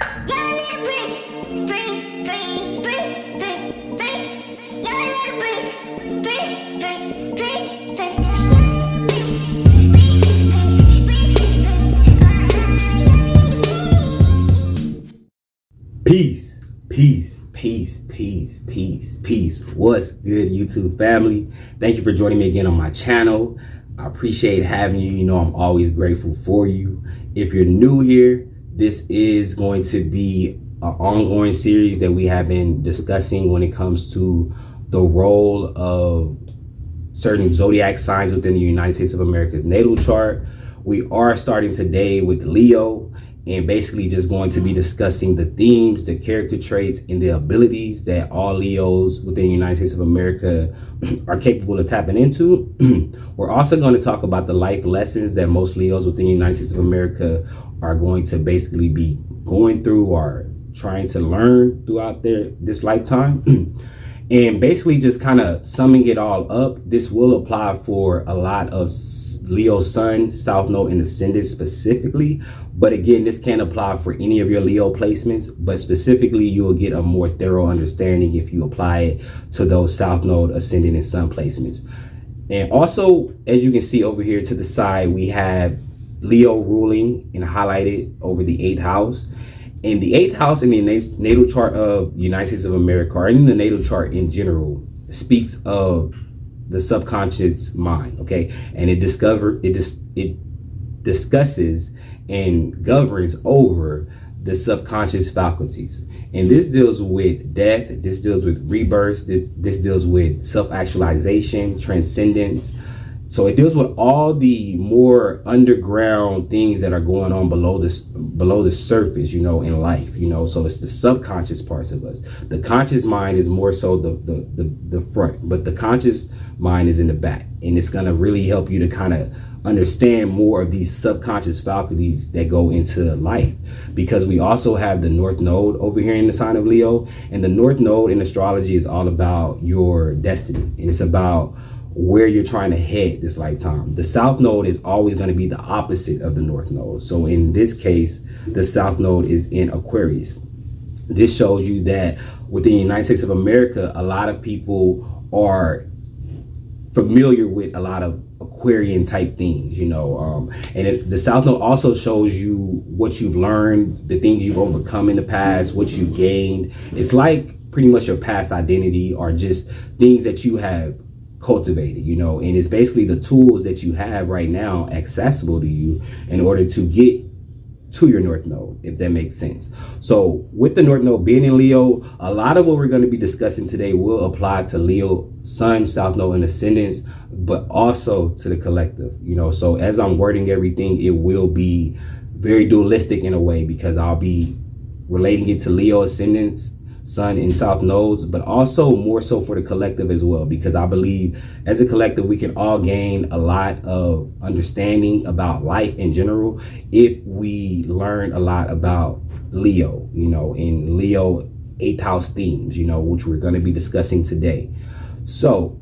Peace, peace, peace, peace, peace, peace. What's good, YouTube family? Thank you for joining me again on my channel. I appreciate having you. You know, I'm always grateful for you. If you're new here, this is going to be an ongoing series that we have been discussing when it comes to the role of certain zodiac signs within the United States of America's natal chart. We are starting today with Leo, and basically just going to be discussing the themes, the character traits, and the abilities that all Leos within the United States of America are capable of tapping into. We're also going to talk about the life lessons that most Leos within the United States of America are going to basically be going through or trying to learn throughout this lifetime. And basically just kind of summing it all up, this will apply for a lot of Leo Sun, South Node, and Ascendant specifically. But again, this can apply for any of your Leo placements, but specifically you will get a more thorough understanding if you apply it to those South Node, Ascendant, and Sun placements. And also, as you can see over here to the side, we have Leo ruling and highlighted over the 8th house. And the 8th house in the natal chart of the United States of America, or in the natal chart in general, speaks of the subconscious mind, okay? And it discusses and governs over the subconscious faculties. And this deals with death, this deals with rebirth, this deals with self-actualization, transcendence. So it deals with all the more underground things that are going on below the surface, you know, in life, you know. So it's the subconscious parts of us. The conscious mind is more so the front, but the conscious mind is in the back. And it's going to really help you to kind of understand more of these subconscious faculties that go into life, because we also have the North Node over here in the sign of Leo. And the North Node in astrology is all about your destiny, and it's about where you're trying to head this lifetime. The South Node is always going to be the opposite of the North Node. So in this case, the South Node is in Aquarius. This shows you that within the United States of America, a lot of people are familiar with a lot of Aquarian type things, you know, the South Node also shows you what you've learned, the things you've overcome in the past, what you gained. It's like pretty much your past identity, or just things that you have cultivated, you know, and it's basically the tools that you have right now accessible to you in order to get to your North Node, if that makes sense. So with the North Node being in Leo, a lot of what we're going to be discussing today will apply to Leo Sun, South Node, and Ascendants, but also to the collective, you know. So as I'm wording everything, it will be very dualistic in a way, because I'll be relating it to Leo Ascendants, Sun, and South Nodes, but also more so for the collective as well, because I believe as a collective we can all gain a lot of understanding about life in general if we learn a lot about Leo, you know, in Leo 8th house themes, you know, which we're going to be discussing today. So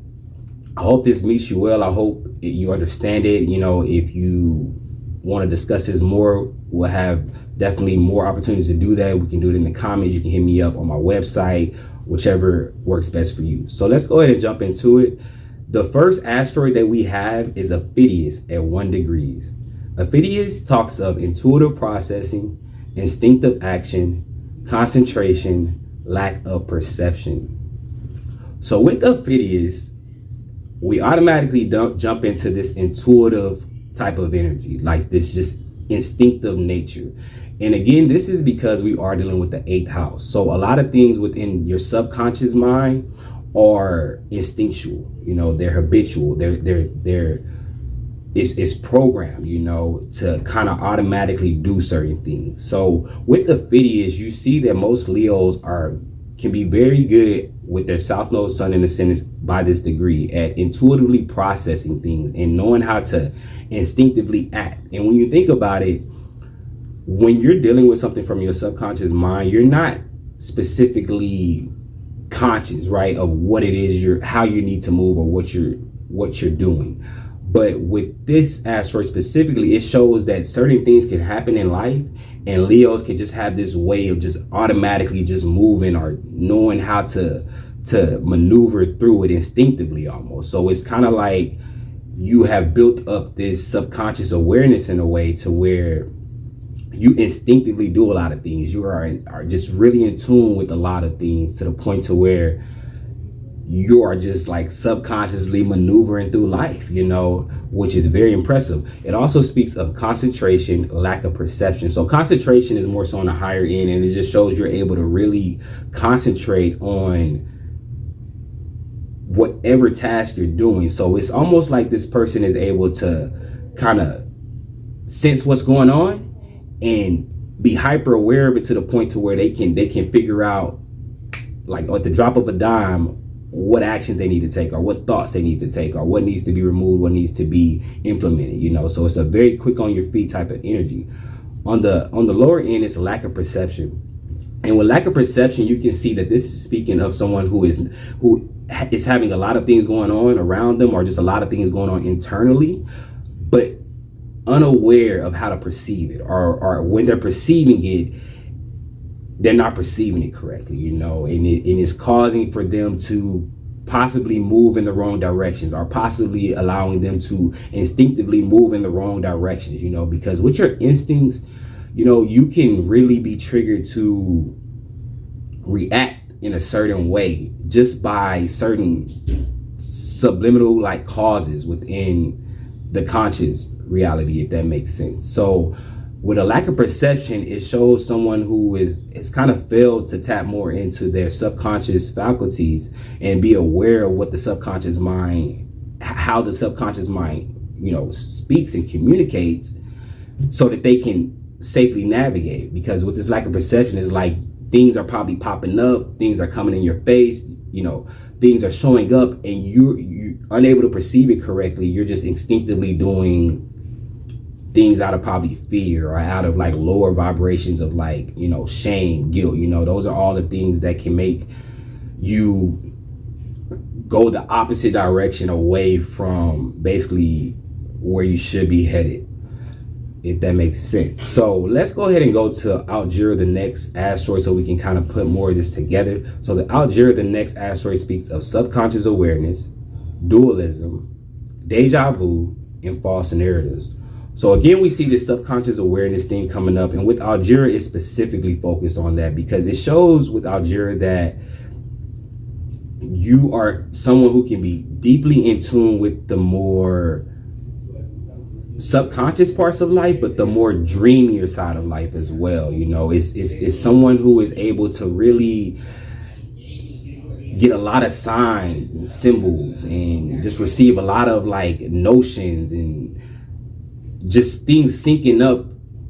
I hope this meets you well. I hope you understand it. You know, if you want to discuss this more, we'll have definitely more opportunities to do that. We can do it in the comments. You can hit me up on my website, whichever works best for you. So let's go ahead and jump into it. The first asteroid that we have is Ophidius at 1 degrees. Ophidius talks of intuitive processing, instinctive action, concentration, lack of perception. So with Ophidius, we automatically jump into this intuitive type of energy, like this just instinctive nature. And again, this is because we are dealing with the 8th house. So a lot of things within your subconscious mind are instinctual, you know, they're habitual, it's programmed, you know, to kind of automatically do certain things. So with Ophidius, you see that most Leos can be very good with their South Node, Sun, and Ascendants by this degree at intuitively processing things and knowing how to instinctively act. And when you think about it, when you're dealing with something from your subconscious mind, you're not specifically conscious, right, of what it is how you need to move or what you're doing. But with this asteroid specifically, it shows that certain things can happen in life, and Leos can just have this way of just automatically just moving or knowing how to maneuver through it instinctively almost. So it's kind of like you have built up this subconscious awareness in a way to where you instinctively do a lot of things. You are just really in tune with a lot of things, to the point to where you are just like subconsciously maneuvering through life, you know, which is very impressive. It also speaks of concentration, lack of perception. So concentration is more so on the higher end, and it just shows you're able to really concentrate on whatever task you're doing. So it's almost like this person is able to kind of sense what's going on and be hyper aware of it, to the point to where they can figure out, like at the drop of a dime, what actions they need to take, or what thoughts they need to take, or what needs to be removed, what needs to be implemented, you know. So it's a very quick on your feet type of energy. On the lower end, it's a lack of perception. And with lack of perception, you can see that this is speaking of someone who is having a lot of things going on around them, or just a lot of things going on internally, but unaware of how to perceive it, or when they're perceiving it, they're not perceiving it correctly, you know, and it's causing for them to possibly move in the wrong directions, or possibly allowing them to instinctively move in the wrong directions, you know, because with your instincts, you know, you can really be triggered to react in a certain way just by certain subliminal like causes within the conscious reality, if that makes sense. So with a lack of perception, it shows someone who is kind of failed to tap more into their subconscious faculties and be aware of what the subconscious mind, how the subconscious mind, you know, speaks and communicates, so that they can safely navigate. Because with this lack of perception, it's like things are probably popping up, things are coming in your face, you know, things are showing up, and you're unable to perceive it correctly. You're just instinctively doing things out of probably fear, or out of like lower vibrations of like, you know, shame, guilt, you know. Those are all the things that can make you go the opposite direction away from basically where you should be headed, if that makes sense. So let's go ahead and go to Algira, the next asteroid, so we can kind of put more of this together. So the Algira, the next asteroid, speaks of subconscious awareness, dualism, deja vu, and false narratives. So again, we see this subconscious awareness thing coming up, and with Algira, it's specifically focused on that, because it shows with Algira that you are someone who can be deeply in tune with the more subconscious parts of life, but the more dreamier side of life as well. You know, it's someone who is able to really get a lot of signs and symbols, and just receive a lot of like notions and just things syncing up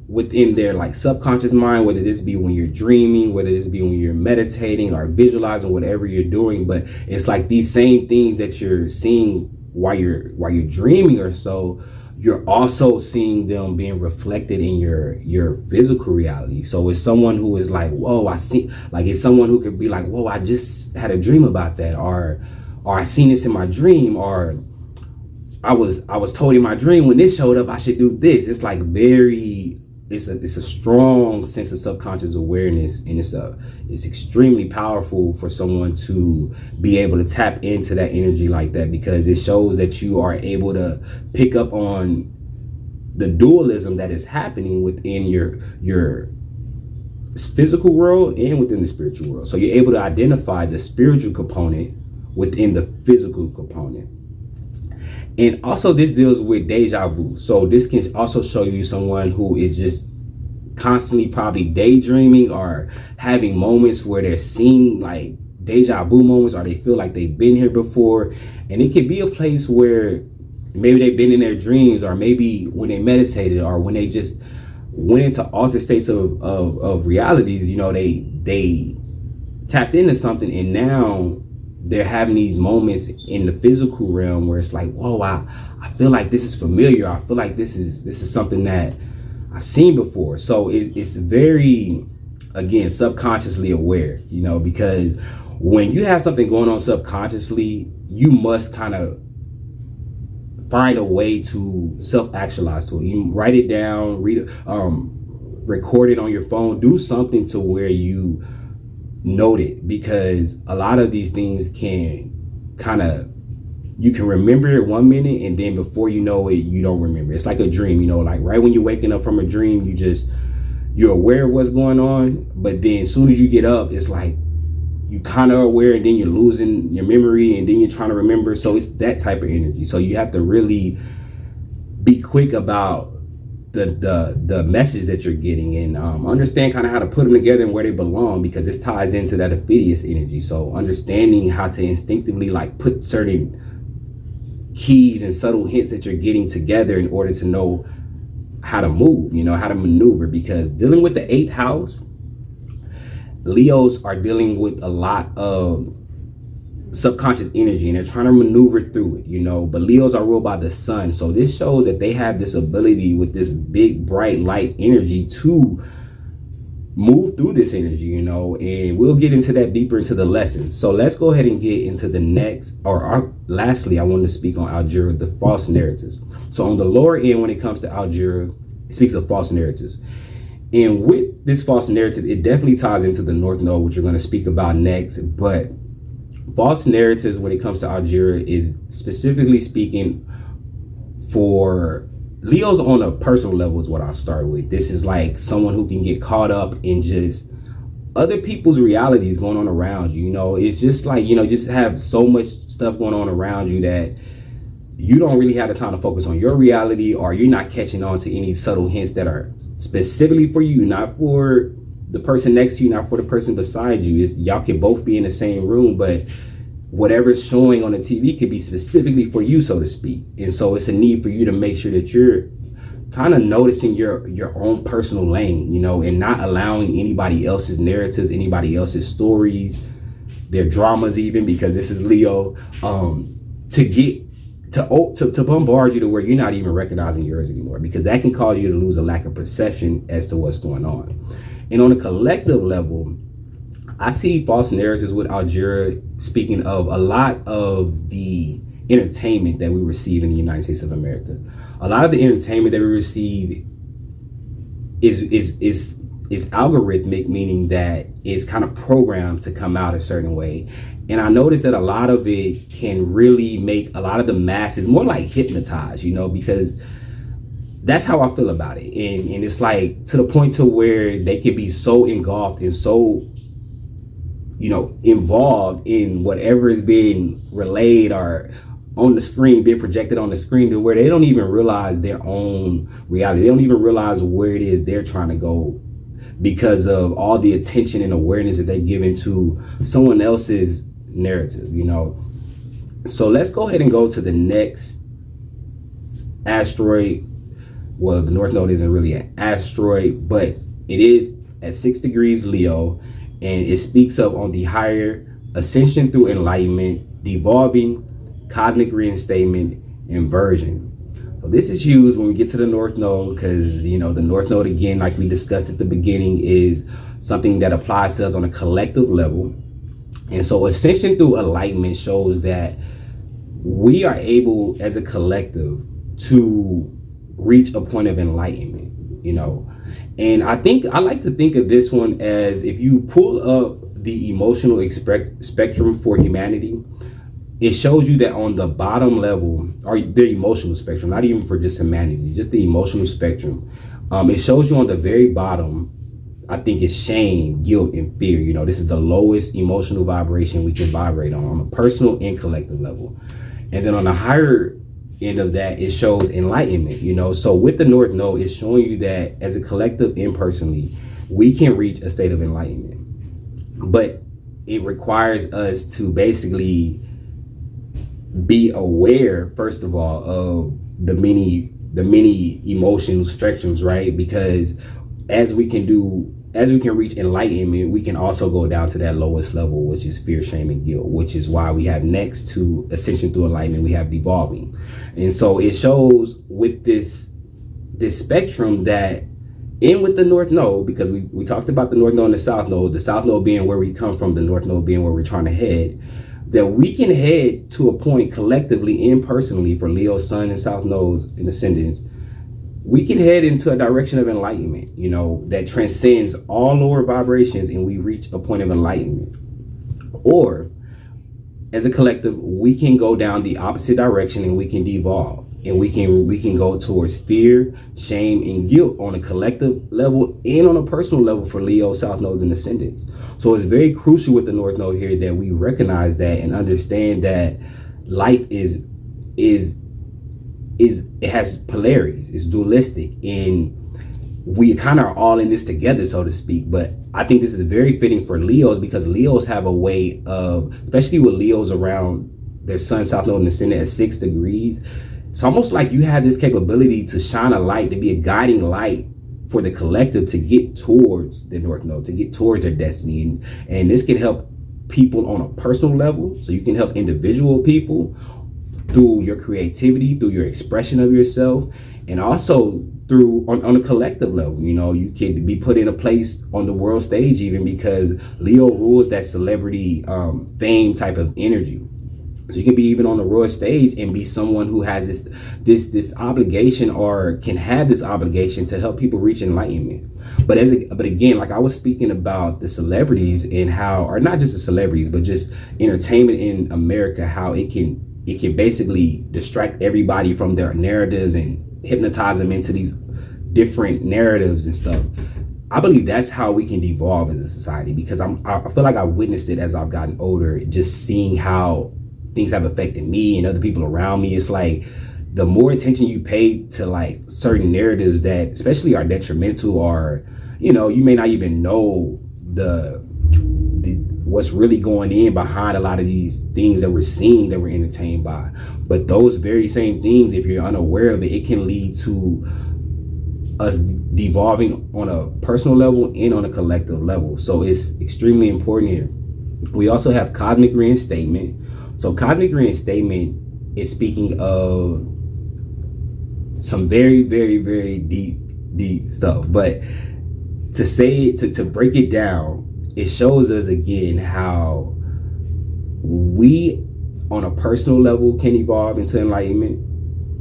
within their like subconscious mind, whether this be when you're dreaming, whether this be when you're meditating or visualizing, whatever you're doing. But it's like these same things that you're seeing while you're dreaming or so, you're also seeing them being reflected in your physical reality. So it's someone who is like, whoa, I see, like it's someone who could be like, whoa, I just had a dream about that, or I seen this in my dream, or I was told in my dream when this showed up I should do this. It's like it's a strong sense of subconscious awareness, and it's extremely powerful for someone to be able to tap into that energy like that, because it shows that you are able to pick up on the dualism that is happening within your physical world and within the spiritual world. So you're able to identify the spiritual component within the physical component. And also this deals with deja vu. So this can also show you someone who is just constantly probably daydreaming, or having moments where they're seeing like deja vu moments, or they feel like they've been here before. And it could be a place where maybe they've been in their dreams, or maybe when they meditated, or when they just went into altered states of realities, you know, they tapped into something, and now they're having these moments in the physical realm where it's like, whoa, I feel like this is familiar. I feel like this is something that I've seen before. So it's very, again, subconsciously aware, you know, because when you have something going on subconsciously, you must kind of find a way to self-actualize to it. You write it down, read it, record it on your phone, do something to where you note it, because a lot of these things can you can remember it 1 minute, and then before you know it, you don't remember. It's like a dream, like right when you're waking up from a dream, you're aware of what's going on, but then as soon as you get up, it's like you kind of aware, and then you're losing your memory, and then you're trying to remember. So it's that type of energy. So you have to really be quick about the message that you're getting, and understand kind of how to put them together and where they belong, because this ties into that Ophidius energy. So understanding how to instinctively like put certain keys and subtle hints that you're getting together in order to know how to move, how to maneuver, because dealing with the 8th house, Leos are dealing with a lot of subconscious energy, and they're trying to maneuver through it, but Leos are ruled by the sun. So this shows that they have this ability with this big, bright light energy to move through this energy, and we'll get into that deeper into the lessons. So let's go ahead and get into the next, lastly, I wanted to speak on Algebra, the false narratives. So on the lower end, when it comes to Algebra, it speaks of false narratives. And with this false narrative, it definitely ties into the North Node, which we're going to speak about next. But false narratives, when it comes to Algebra, is specifically speaking for Leos on a personal level is what I'll start with. This is like someone who can get caught up in just other people's realities going on around you. It's just like, just have so much stuff going on around you that you don't really have the time to focus on your reality, or you're not catching on to any subtle hints that are specifically for you, not for the person next to you, not for the person beside you. Y'all can both be in the same room, but whatever's showing on the TV could be specifically for you, so to speak. And so it's a need for you to make sure that you're kind of noticing your own personal lane, and not allowing anybody else's narratives, anybody else's stories, their dramas even, because this is Leo, to bombard you to where you're not even recognizing yours anymore, because that can cause you to lose a lack of perception as to what's going on. And on a collective level, I see false narratives with Algebra speaking of a lot of the entertainment that we receive in the United States of America. A lot of the entertainment that we receive is algorithmic, meaning that it's kind of programmed to come out a certain way. And I noticed that a lot of it can really make a lot of the masses more like hypnotized, because that's how I feel about it. And it's like to the point to where they can be so engulfed and so, involved in whatever is being relayed or on the screen, being projected on the screen, to where they don't even realize their own reality. They don't even realize where it is they're trying to go, because of all the attention and awareness that they're giving to someone else's narrative, So let's go ahead and go to the next asteroid. Well, the North Node isn't really an asteroid, but it is at 6 degrees Leo, and it speaks of on the higher ascension through enlightenment, devolving, cosmic reinstatement, inversion. So this is huge when we get to the North Node, because the North Node, again, like we discussed at the beginning, is something that applies to us on a collective level. And so ascension through enlightenment shows that we are able as a collective to reach a point of enlightenment, and I like to think of this one as, if you pull up the emotional spectrum for humanity, it shows you that on the bottom level, or the emotional spectrum, not even for just humanity, just the emotional spectrum, it shows you on the very bottom, I think it's shame, guilt, and fear. This is the lowest emotional vibration we can vibrate on a personal and collective level. And then on the higher end of that, it shows enlightenment, So with the North Node, it's showing you that as a collective and personally, we can reach a state of enlightenment. But it requires us to basically be aware, first of all, of the many emotional spectrums, right? Because as we can reach enlightenment, we can also go down to that lowest level, which is fear, shame, and guilt, which is why we have next to ascension through enlightenment, we have devolving. And so it shows with this spectrum that in with the North Node, because we talked about the North Node and the South Node being where we come from, the North Node being where we're trying to head. that we can head to a point collectively and personally for Leo, Sun, and South Nodes and ascendants. We can head into a direction of enlightenment, you know, that transcends all lower vibrations, and we reach a point of enlightenment. Or as a collective, we can go down the opposite direction and we can devolve, and we can go towards fear, shame, and guilt on a collective level and on a personal level for Leo, South Nodes, and ascendants. So it's very crucial with the North Node here that we recognize that and understand that life is it has polarities, it's dualistic, and we kind of are all in this together, so to speak. But I think this is very fitting for Leos, because Leos have a way of, especially with Leos around their Sun, South Node, and ascendant at 6 degrees, it's almost like you have this capability to shine a light, to be a guiding light for the collective to get towards the North Node, to get towards their destiny. And this can help people on a personal level. So you can help individual people through your creativity, through your expression of yourself, and also through on a collective level. You know, you can be put in a place on the world stage, even because Leo rules that celebrity fame type of energy. So you can be even on the world stage and be someone who has this obligation, or can have this obligation to help people reach enlightenment. But again, like I was speaking about the celebrities and how, or not just the celebrities, but just entertainment in America, how it can basically distract everybody from their narratives and hypnotize them into these different narratives and stuff. I believe that's how we can devolve as a society, because I feel like I've witnessed it as I've gotten older, just seeing how things have affected me and other people around me. It's like the more attention you pay to like certain narratives that especially are detrimental, or, you know, you may not even know the what's really going in behind a lot of these things that we're seeing, that we're entertained by. But those very same things, if you're unaware of it, it can lead to us devolving on a personal level and on a collective level. So it's extremely important here. We also have cosmic reinstatement. So cosmic reinstatement is speaking of some very, very, very deep stuff. But to say, to break it down, it shows us again how we on a personal level can evolve into enlightenment.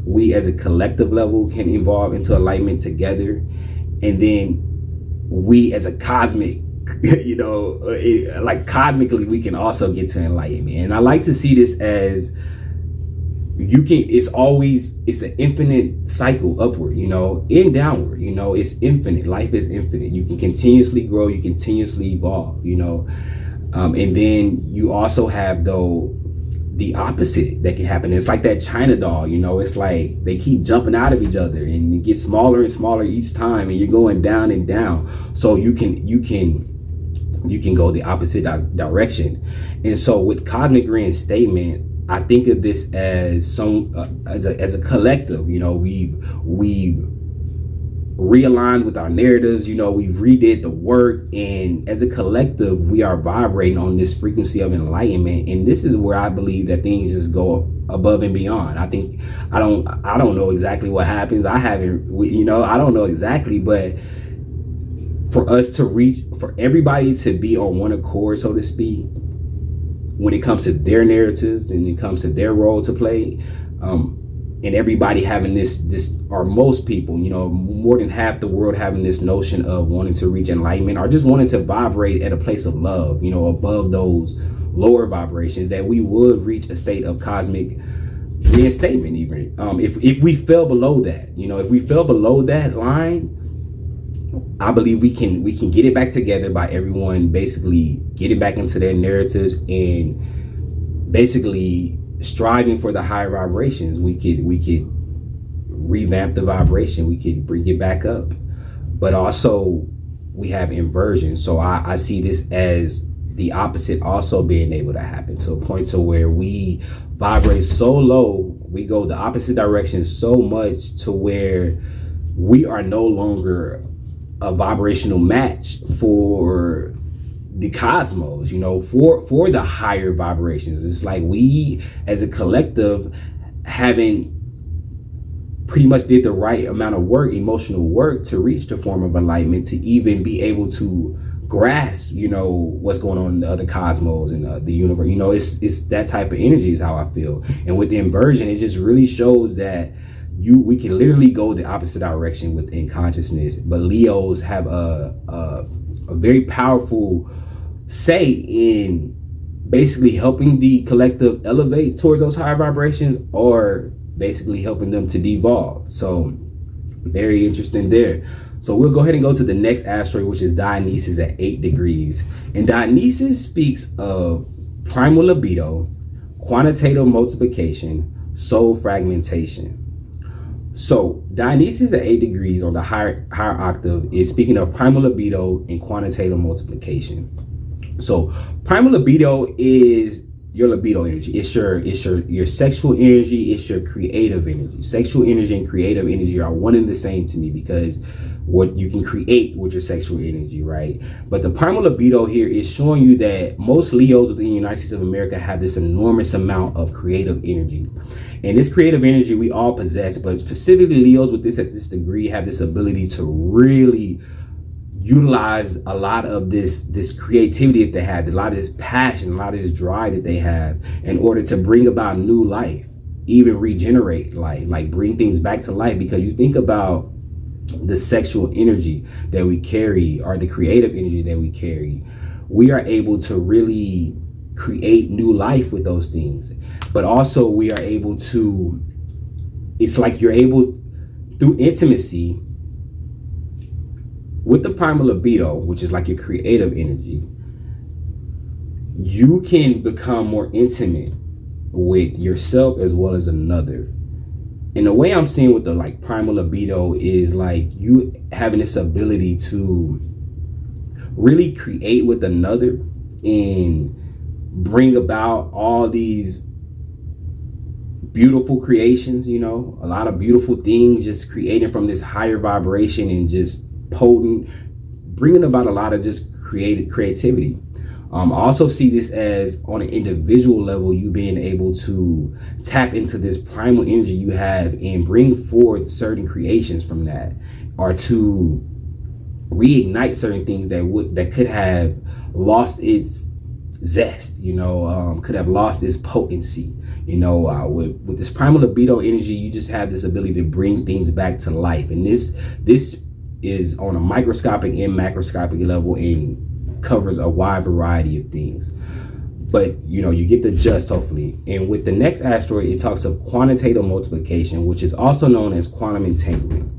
We as a collective level can evolve into enlightenment together. And then we as a cosmic, you know, like cosmically, we can also get to enlightenment. And I like to see this as it's an infinite cycle upward, you know, and downward, you know, it's infinite. Life is infinite. You can continuously grow, you continuously evolve, you know. And then you also have, though, the opposite that can happen. It's like that China doll, you know, it's like they keep jumping out of each other and it gets smaller and smaller each time, and you're going down and down. So you can go the opposite direction. And so with cosmic reinstatement, I think of this as as a collective. You know, we've realigned with our narratives, you know, we've redid the work, and as a collective we are vibrating on this frequency of enlightenment. And this is where I believe that things just go above and beyond. I think I don't know exactly what happens. I don't know exactly, but for us to reach, for everybody to be on one accord, so to speak, when it comes to their narratives and it comes to their role to play, and everybody having this, or most people, you know, more than half the world having this notion of wanting to reach enlightenment, or just wanting to vibrate at a place of love, you know, above those lower vibrations, that we would reach a state of cosmic reinstatement. Even if we fell below that, you know, if we fell below that line, I believe we can get it back together by everyone basically getting back into their narratives and basically striving for the higher vibrations. We could revamp the vibration. We could bring it back up. But also we have inversion. So I see this as the opposite also being able to happen, to a point to where we vibrate so low, we go the opposite direction so much to where we are no longer a vibrational match for the cosmos, you know, for the higher vibrations. It's like we as a collective haven't pretty much did the right amount of work, emotional work, to reach the form of enlightenment, to even be able to grasp, what's going on in the other cosmos and the universe. It's that type of energy is how I feel. And with the inversion, it just really shows that we can literally go the opposite direction within consciousness. But Leos have a very powerful say in basically helping the collective elevate towards those higher vibrations, or basically helping them to devolve. So very interesting there. So we'll go ahead and go to the next asteroid, which is Dionysus at 8 degrees. And Dionysus speaks of primal libido, quantitative multiplication, soul fragmentation. So Dionysus at 8 degrees on the higher octave is speaking of primal libido and quantitative multiplication. So primal libido is your libido energy. It's your sexual energy. It's your creative energy. Sexual energy and creative energy are one and the same to me, because what you can create with your sexual energy, right? But the primal libido here is showing you that most Leos within the United States of America have this enormous amount of creative energy. And this creative energy we all possess, but specifically Leos with this at this degree have this ability to really utilize a lot of this creativity that they have, a lot of this passion, a lot of this drive that they have in order to bring about new life, even regenerate life, like bring things back to life. Because you think about the sexual energy that we carry, or the creative energy that we carry, we are able to really create new life with those things. But also we are able to, it's like you're able, through intimacy with the primal libido, which is like your creative energy, you can become more intimate with yourself as well as another. And the way I'm seeing with the like primal libido is like you having this ability to really create with another and bring about all these beautiful creations, a lot of beautiful things, just creating from this higher vibration and just potent, bringing about a lot of just creativity. I also see this as on an individual level, you being able to tap into this primal energy you have and bring forth certain creations from that, or to reignite certain things that could have lost its zest, could have lost its potency. With this primal libido energy, you just have this ability to bring things back to life. And this is on a microscopic and macroscopic level and covers a wide variety of things. But you get the gist, hopefully. And with the next asteroid, it talks of quantitative multiplication, which is also known as quantum entanglement.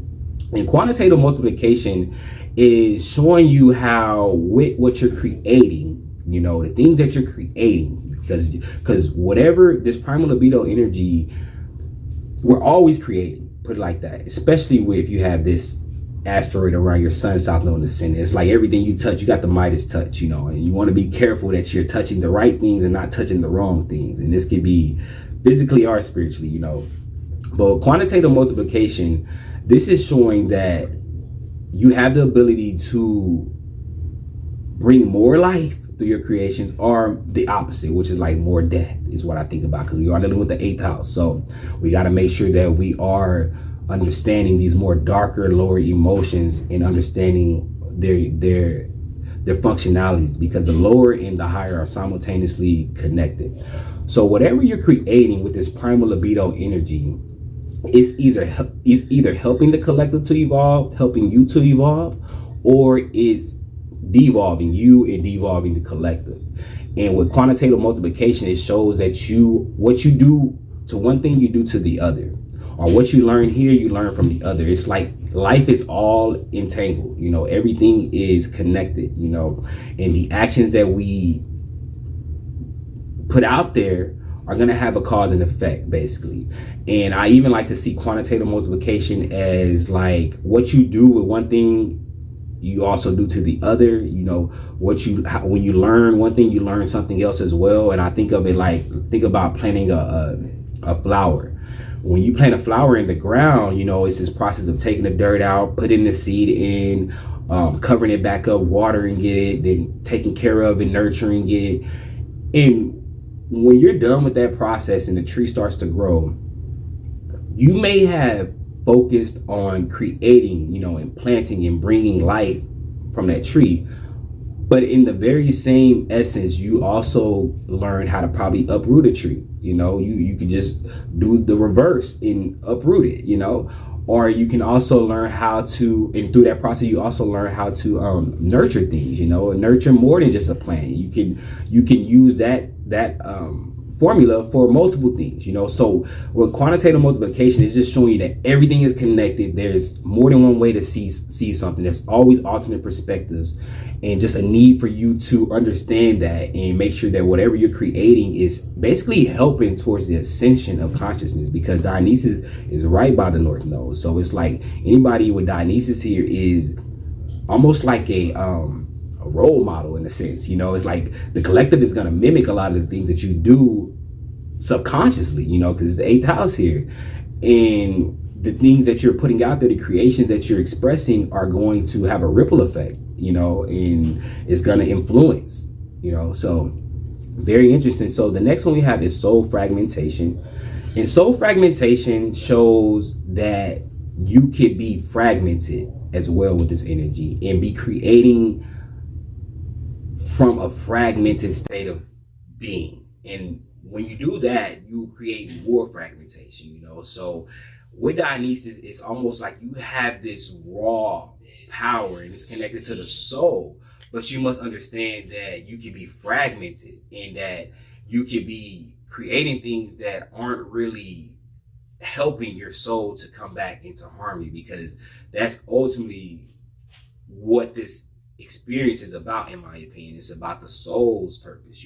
And quantitative multiplication is showing you how with what you're creating, the things that you're creating, because whatever this primal libido energy, we're always creating, put it like that, especially if you have this asteroid around your sun, south node in the center. It's like everything you touch, you got the Midas touch, and you want to be careful that you're touching the right things and not touching the wrong things. And this could be physically or spiritually, But quantitative multiplication, this is showing that you have the ability to bring more life through your creations, or the opposite, which is like more death, is what I think about, because we are dealing with the 8th house. So we got to make sure that we are understanding these more darker, lower emotions and understanding their functionalities, because the lower and the higher are simultaneously connected. So whatever you're creating with this primal libido energy, it's either helping the collective to evolve, helping you to evolve, or it's devolving you and devolving the collective. And with quantitative multiplication, it shows that what you do to one thing, you do to the other. Or what you learn here, you learn from the other. It's like life is all entangled, everything is connected, and the actions that we put out there are going to have a cause and effect, basically. And I even like to see quantitative multiplication as like what you do with one thing, you also do to the other. When you learn one thing, you learn something else as well. And I think of it like, think about planting a flower. When you plant a flower in the ground, it's this process of taking the dirt out, putting the seed in, covering it back up, watering it, then taking care of it, nurturing it. And when you're done with that process and the tree starts to grow, you may have focused on creating, and planting and bringing life from that tree. But in the very same essence, you also learn how to probably uproot a tree. You could just do the reverse and uproot it, or you can also learn how to, and through that process, you also learn how to nurture things, and nurture more than just a plant. You can use that formula for multiple things, so with quantitative multiplication, it's just showing you that everything is connected. There's more than one way to see something. There's always alternate perspectives, and just a need for you to understand that and make sure that whatever you're creating is basically helping towards the ascension of consciousness, because Dionysus is right by the North Node. So it's like anybody with Dionysus here is almost like a role model in a sense. It's like the collective is going to mimic a lot of the things that you do subconsciously, because it's the 8th house here, and the things that you're putting out there, the creations that you're expressing, are going to have a ripple effect, and it's going to influence, so very interesting. So the next one we have is soul fragmentation, and soul fragmentation shows that you could be fragmented as well with this energy and be creating from a fragmented state of being. And when you do that, you create more fragmentation, so with Dionysus, it's almost like you have this raw power and it's connected to the soul, but you must understand that you can be fragmented and that you can be creating things that aren't really helping your soul to come back into harmony, because that's ultimately what this experience is about, in my opinion. It's about the soul's purpose,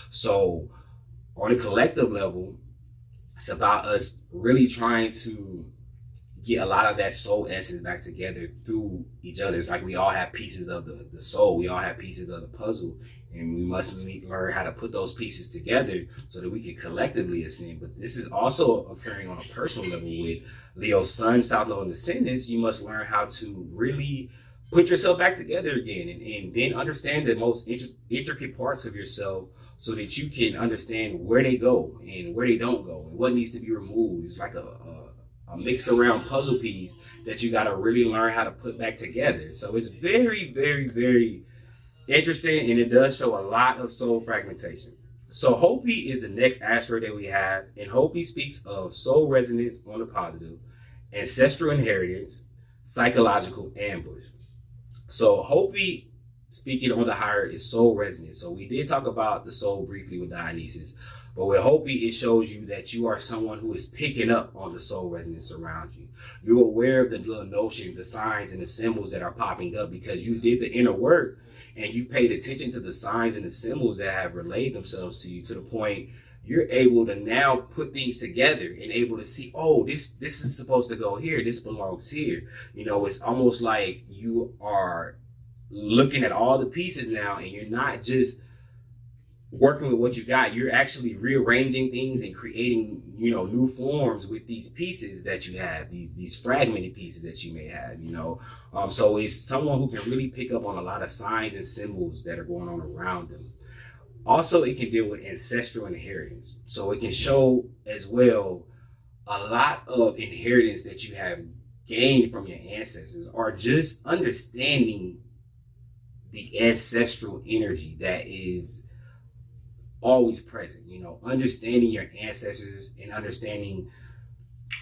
so on a collective level, it's about us really trying to get a lot of that soul essence back together through each other. It's like we all have pieces of the soul, we all have pieces of the puzzle, and we must learn how to put those pieces together so that we can collectively ascend. But this is also occurring on a personal level with Leo's sun, South Node, and descendants. You must learn how to really put yourself back together again, and then understand the most intricate parts of yourself, so that you can understand where they go and where they don't go and what needs to be removed. It's like a mixed around puzzle piece that you got to really learn how to put back together. So it's very, very, very interesting, and it does show a lot of soul fragmentation. So Hopi is the next asteroid that we have, and Hopi speaks of soul resonance on the positive, ancestral inheritance, psychological ambush. So Hopi, speaking on the higher, is soul resonance. So we did talk about the soul briefly with Dionysus, but with Hopi, it shows you that you are someone who is picking up on the soul resonance around you. You're aware of the little notions, the signs and the symbols that are popping up, because you did the inner work and you paid attention to the signs and the symbols that have relayed themselves to you, to the point you're able to now put things together and able to see, oh, this is supposed to go here, this belongs here. It's almost like you are looking at all the pieces now, and you're not just working with what you got, you're actually rearranging things and creating, new forms with these pieces that you have, these fragmented pieces that you may have, so it's someone who can really pick up on a lot of signs and symbols that are going on around them. Also, it can deal with ancestral inheritance. So it can show as well a lot of inheritance that you have gained from your ancestors, or just understanding the ancestral energy that is always present, understanding your ancestors and understanding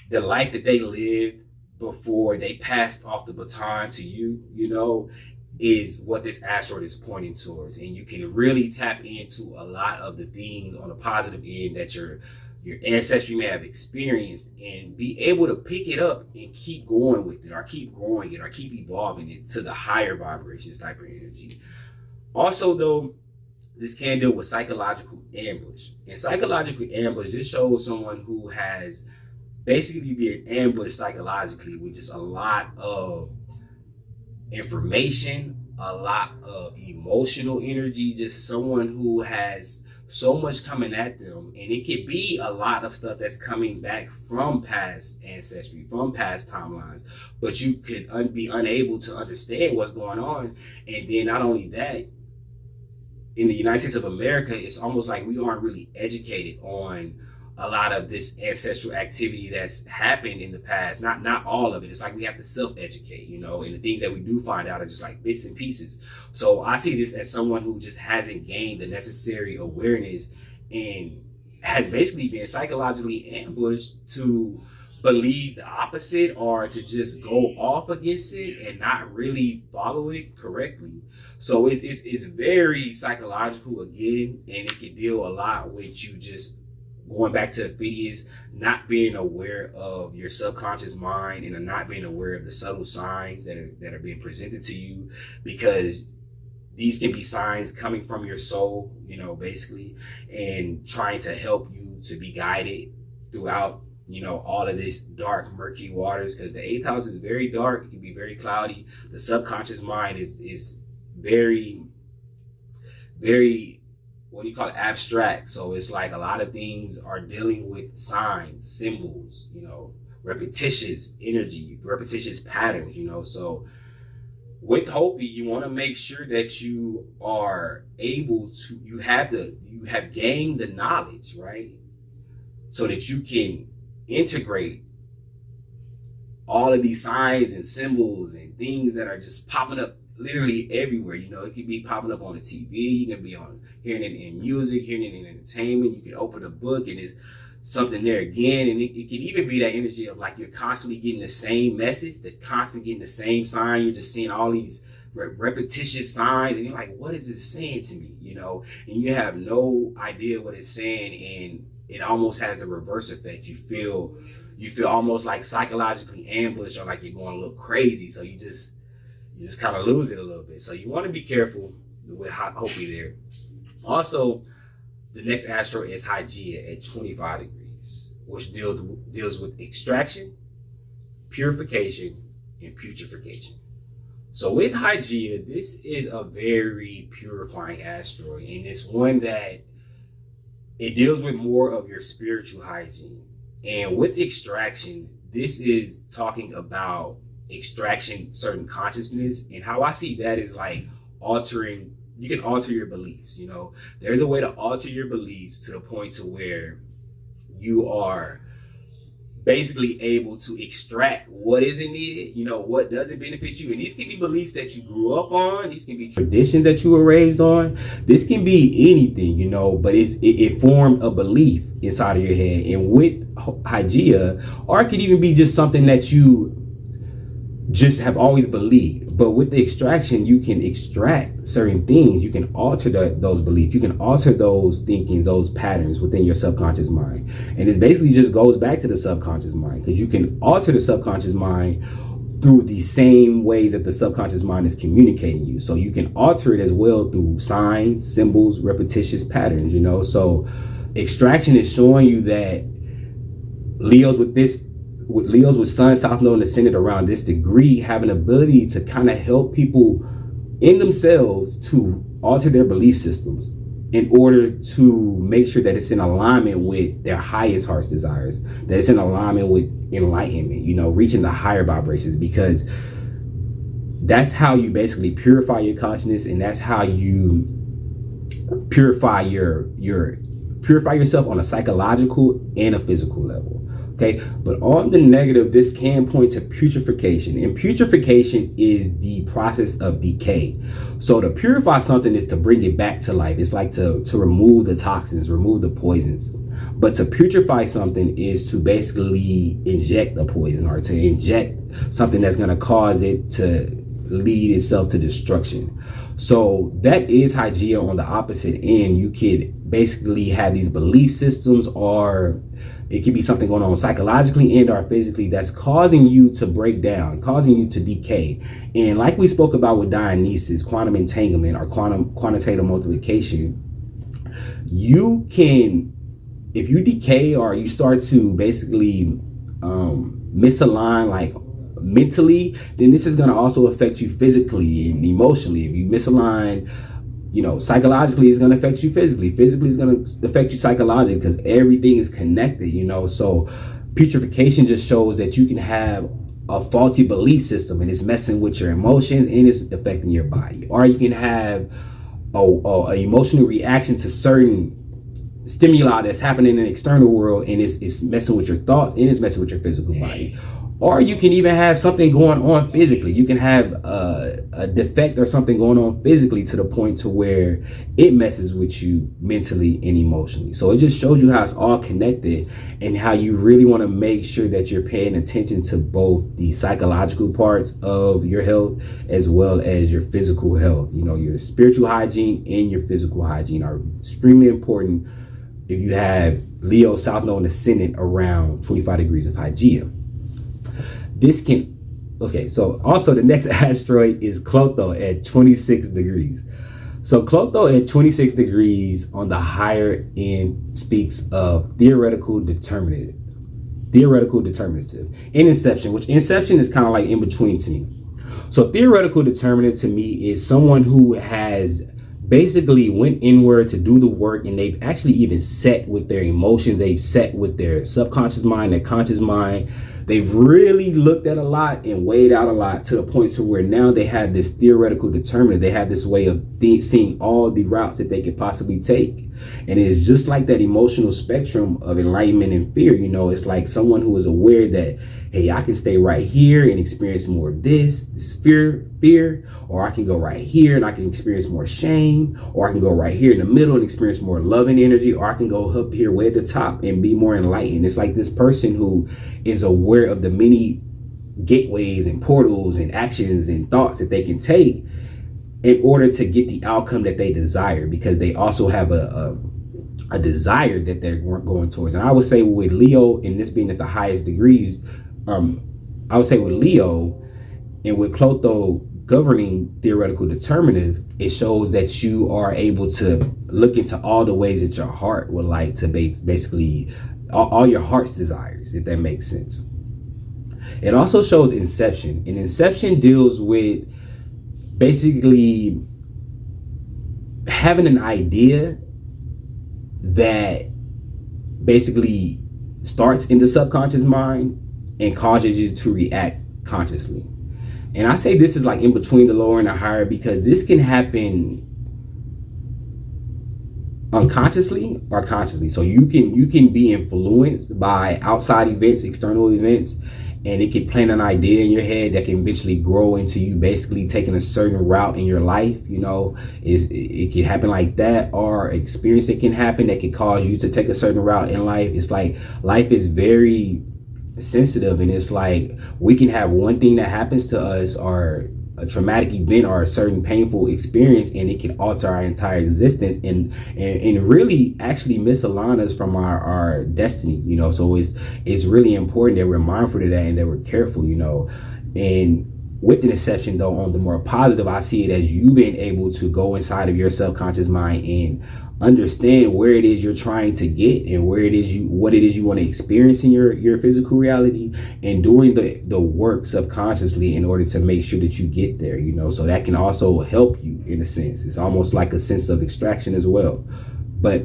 the life that they lived before they passed off the baton to you, is what this asteroid is pointing towards. And you can really tap into a lot of the things on the positive end that your ancestry may have experienced, and be able to pick it up and keep going with it, or keep growing it, or keep evolving it to the higher vibrations type of energy. Also, though, this can deal with psychological ambush. And psychological ambush just shows someone who has basically been ambushed psychologically with just a lot of information, a lot of emotional energy, just someone who has so much coming at them. And it could be a lot of stuff that's coming back from past ancestry, from past timelines, but you could be unable to understand what's going on. And then not only that, in the United States of America, it's almost like we aren't really educated on a lot of this ancestral activity that's happened in the past. Not all of it. It's like we have to self-educate, you know, and the things that we do find out are just like bits and pieces. So I see this as someone who just hasn't gained the necessary awareness and has basically been psychologically ambushed to believe the opposite, or to just go off against it and not really follow it correctly. So it's very psychological again, and it can deal a lot with you just going back to Phidias, not being aware of your subconscious mind and not being aware of the subtle signs that are being presented to you, because these can be signs coming from your soul, you know, basically, and trying to help you to be guided throughout, you know, all of this dark, murky waters, because the 8th house is very dark. It can be very cloudy. The subconscious mind is very, very, what do you call it, abstract. So it's like a lot of things are dealing with signs, symbols, you know, repetitious energy, repetitious patterns, you know. So with Hopi, you want to make sure that you are able to, you have gained the knowledge, right? So that you can integrate all of these signs and symbols and things that are just popping up literally everywhere. You know, it could be popping up on the TV, you can be hearing it in music, hearing it in entertainment. You can open a book and it's something there again. And it can even be that energy of like you're constantly getting the same message, constantly getting the same sign. You're just seeing all these repetitious signs and you're like, what is it saying to me? You know, and you have no idea what it's saying, and it almost has the reverse effect. You feel almost like psychologically ambushed, or like you're going a little crazy. So you just kind of lose it a little bit. So you want to be careful with Hopi there. Also, the next asteroid is Hygeia at 25 degrees, which deals with extraction, purification, and putrefaction. So with Hygeia, this is a very purifying asteroid, and it's one that it deals with more of your spiritual hygiene. And with extraction, this is talking about extraction certain consciousness, and how I see that is like altering. You can alter your beliefs. You know, there's a way to alter your beliefs to the point to where you are basically able to extract what isn't needed, you know, what doesn't benefit you. And these can be beliefs that you grew up on. These can be traditions that you were raised on. This can be anything, you know, but it formed a belief inside of your head. And with Hygeia, or it could even be just something that you just have always believed. But with the extraction, you can extract certain things. You can alter those beliefs. You can alter those thinkings, those patterns within your subconscious mind. And it basically just goes back to the subconscious mind, because you can alter the subconscious mind through the same ways that the subconscious mind is communicating you. So you can alter it as well through signs, symbols, repetitious patterns, you know. So extraction is showing you that Leos with Sun, South Node, and Ascendant around this degree have an ability to kind of help people in themselves to alter their belief systems in order to make sure that it's in alignment with their highest heart's desires, that it's in alignment with enlightenment, you know, reaching the higher vibrations, because that's how you basically purify your consciousness, and that's how you purify yourself on a psychological and a physical level. Okay, but on the negative, this can point to putrefaction, and putrefaction is the process of decay. So to purify something is to bring it back to life. It's like to remove the toxins, remove the poisons. But to putrefy something is to basically inject a poison, or to inject something that's going to cause it to lead itself to destruction. So that is Hygeia on the opposite end. You could basically have these belief systems, or it could be something going on psychologically and or physically that's causing you to break down, causing you to decay. And like we spoke about with Dionysus, quantum entanglement or quantitative multiplication, you can, if you decay or you start to basically misalign, like mentally, then this is going to also affect you physically and emotionally. If you misalign, you know, psychologically, it's going to affect you physically. Physically, it's going to affect you psychologically, because everything is connected, you know. So putrefaction just shows that you can have a faulty belief system, and it's messing with your emotions and it's affecting your body. Or you can have a emotional reaction to certain stimuli that's happening in the external world, and it's messing with your thoughts and it's messing with your physical body. Or you can even have something going on physically. You can have a defect or something going on physically to the point to where it messes with you mentally and emotionally. So it just shows you how it's all connected, and how you really want to make sure that you're paying attention to both the psychological parts of your health as well as your physical health. You know, your spiritual hygiene and your physical hygiene are extremely important if you have Leo, South Node, ascendant around 25 degrees of Hygeia. This can, okay, so also the next asteroid is Clotho at 26 degrees. So Clotho at 26 degrees on the higher end speaks of theoretical determinative in inception, which inception is kind of like in between to me. So theoretical determinative to me is someone who has basically went inward to do the work, and they've actually even set with their emotions, they've set with their subconscious mind, their conscious mind. They've really looked at a lot and weighed out a lot to the point to where now they have this theoretical determinant. They have this way of seeing all the routes that they could possibly take. And it's just like that emotional spectrum of enlightenment and fear. You know, it's like someone who is aware that, hey, I can stay right here and experience more of this fear, or I can go right here and I can experience more shame, or I can go right here in the middle and experience more loving energy, or I can go up here way at the top and be more enlightened. It's like this person who is aware of the many gateways and portals and actions and thoughts that they can take in order to get the outcome that they desire, because they also have a desire that they're going towards. And I would say with Leo, and this being at the highest degrees, I would say with Leo and with Clotho governing theoretical determinative, it shows that you are able to look into all the ways that your heart would like to basically all your heart's desires, if that makes sense. It also shows inception, and inception deals with basically having an idea that basically starts in the subconscious mind and causes you to react consciously. And I say this is like in between the lower and the higher, because this can happen unconsciously or consciously. So you can be influenced by outside events, external events, and it can plant an idea in your head that can eventually grow into you basically taking a certain route in your life. You know, it can happen like that, or experience that can happen that can cause you to take a certain route in life. It's like life is very sensitive, and it's like we can have one thing that happens to us, or a traumatic event or a certain painful experience, and it can alter our entire existence and really actually misalign us from our destiny, you know. So it's really important that we're mindful of that and that we're careful, you know. And with an exception though, on the more positive, I see it as you being able to go inside of your subconscious mind and understand where it is you're trying to get and what it is you want to experience in your physical reality, and doing the work subconsciously in order to make sure that you get there, you know. So that can also help you in a sense. It's almost like a sense of extraction as well. But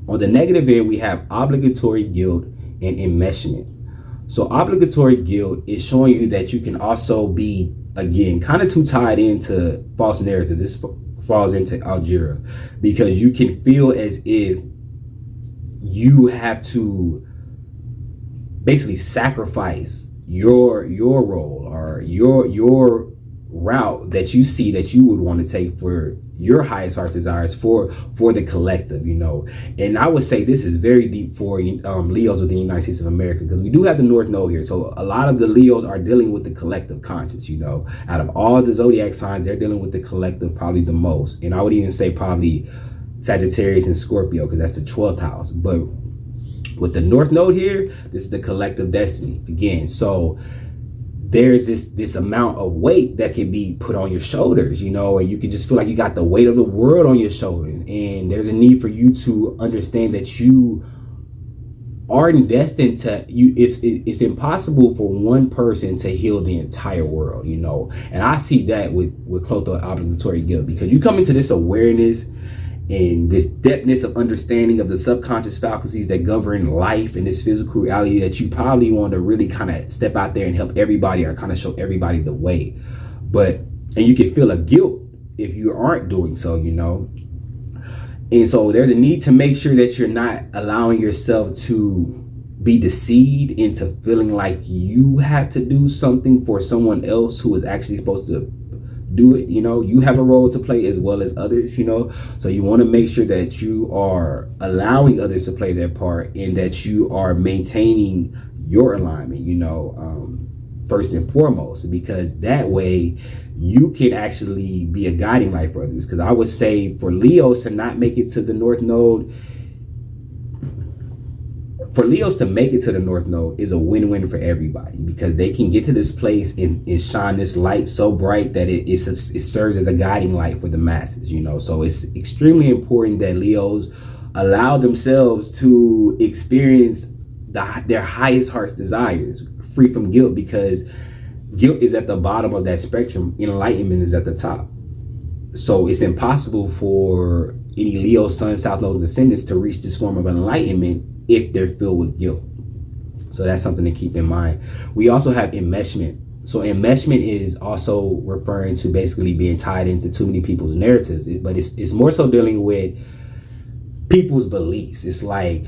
on the negative end, we have obligatory guilt and enmeshment. So obligatory guilt is showing you that you can also be, again, kind of too tied into false narratives. This falls into Algebra, because you can feel as if you have to basically sacrifice your role or your route that you see that you would want to take for your highest heart's desires for the collective, you know. And I would say this is very deep for Leos within the United States of America, because we do have the North Node here. So a lot of the Leos are dealing with the collective conscious, you know. Out of all the zodiac signs, they're dealing with the collective probably the most. And I would even say probably Sagittarius and Scorpio, because that's the 12th house. But with the North Node here, this is the collective destiny again. So there's this amount of weight that can be put on your shoulders, you know, and you can just feel like you got the weight of the world on your shoulders. And there's a need for you to understand that you are destined to, it's impossible for one person to heal the entire world, you know. And I see that with Clotho obligatory guilt, because you come into this awareness and this depthness of understanding of the subconscious faculties that govern life and this physical reality, that you probably want to really kind of step out there and help everybody, or kind of show everybody the way. And you can feel a guilt if you aren't doing so, you know. And so there's a need to make sure that you're not allowing yourself to be deceived into feeling like you have to do something for someone else who is actually supposed to do it. You know, you have a role to play as well as others, you know, so you want to make sure that you are allowing others to play their part and that you are maintaining your alignment, you know, first and foremost, because that way you can actually be a guiding light for others. Because I would say for Leos to not make it to the North Node, for Leos to make it to the North Node is a win-win for everybody, because they can get to this place and shine this light so bright that it serves as a guiding light for the masses, you know. So it's extremely important that Leos allow themselves to experience their highest heart's desires, free from guilt, because guilt is at the bottom of that spectrum. Enlightenment is at the top. So it's impossible for any Leo, Sun, South Node descendants to reach this form of enlightenment if they're filled with guilt. So that's something to keep in mind. We also have enmeshment. So enmeshment is also referring to basically being tied into too many people's narratives, but it's more so dealing with people's beliefs. It's like